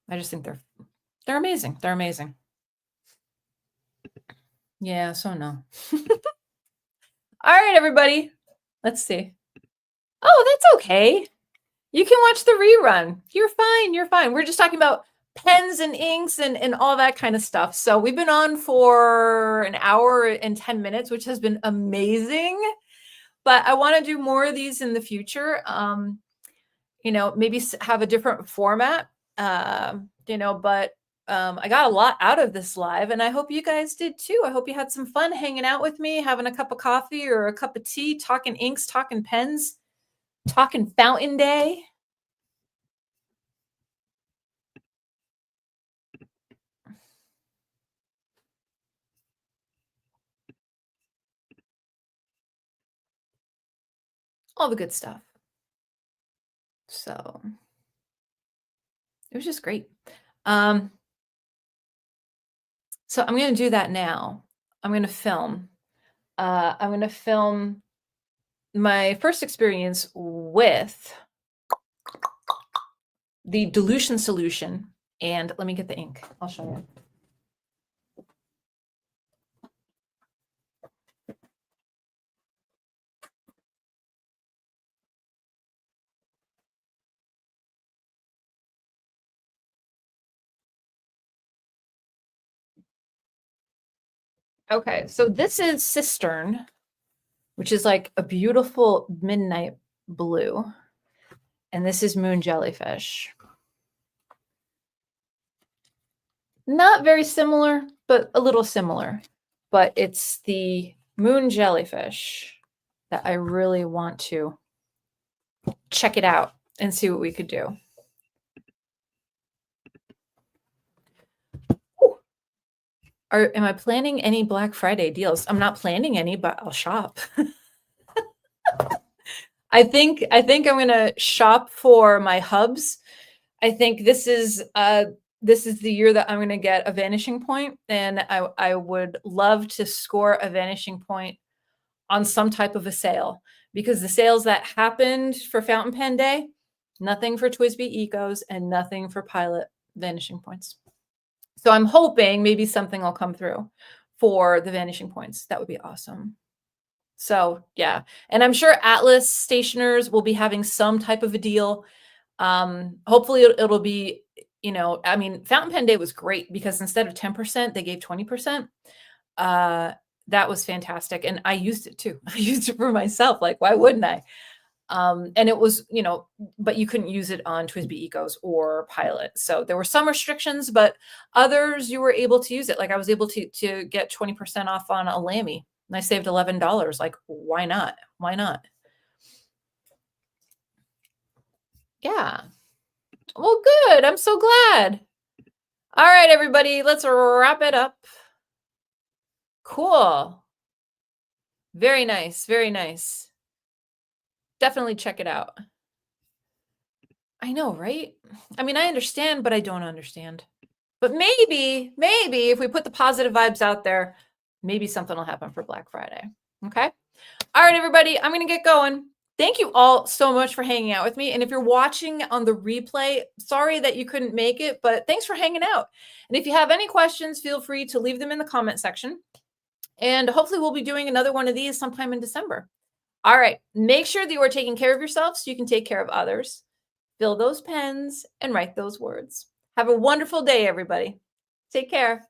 I just think they're amazing. They're amazing. Yeah, so no. All right, everybody. Let's see. Oh, that's okay. You can watch the rerun. You're fine. You're fine. We're just talking about pens and inks and all that kind of stuff. So we've been on for an hour and 10 minutes, which has been amazing. But I want to do more of these in the future. Maybe have a different format. But I got a lot out of this live and I hope you guys did too. I hope you had some fun hanging out with me, having a cup of coffee or a cup of tea, talking inks, talking pens, talking fountain day. All the good stuff. So it was just great. So I'm going to do that now. I'm going to film. I'm going to film my first experience with the dilution solution. And let me get the ink. I'll show you. Okay, so this is Cistern, which is like a beautiful midnight blue. And this is Moon Jellyfish. Not very similar, but a little similar. But it's the Moon Jellyfish that I really want to check it out and see what we could do. Am I planning any Black Friday deals? I'm not planning any, but I'll shop. I think I'm gonna shop for my hubs. I think this is the year that I'm gonna get a vanishing point, and I would love to score a vanishing point on some type of a sale, because the sales that happened for Fountain Pen Day, nothing for TWSBI Ecos and nothing for Pilot vanishing points. So I'm hoping maybe something will come through for the vanishing points. That would be awesome. So yeah, and I'm sure Atlas stationers will be having some type of a deal. Hopefully it'll be, Fountain Pen Day was great because instead of 10%, they gave 20%. That was fantastic. And I used it too. I used it for myself. Like, why wouldn't I? And it was, but you couldn't use it on TWSBI Ecos or Pilot. So there were some restrictions, but others you were able to use it. Like I was able to get 20% off on a Lamy, and I saved $11. Like, why not? Why not? Yeah. Well, good. I'm so glad. All right, everybody, let's wrap it up. Cool. Very nice. Very nice. Definitely check it out. I know, right? I mean, I understand, but I don't understand. But maybe if we put the positive vibes out there, maybe something will happen for Black Friday. Okay. All right, everybody, I'm going to get going. Thank you all so much for hanging out with me. And if you're watching on the replay, sorry that you couldn't make it, but thanks for hanging out. And if you have any questions, feel free to leave them in the comment section. And hopefully we'll be doing another one of these sometime in December. All right. Make sure that you are taking care of yourself so you can take care of others. Fill those pens and write those words. Have a wonderful day, everybody. Take care.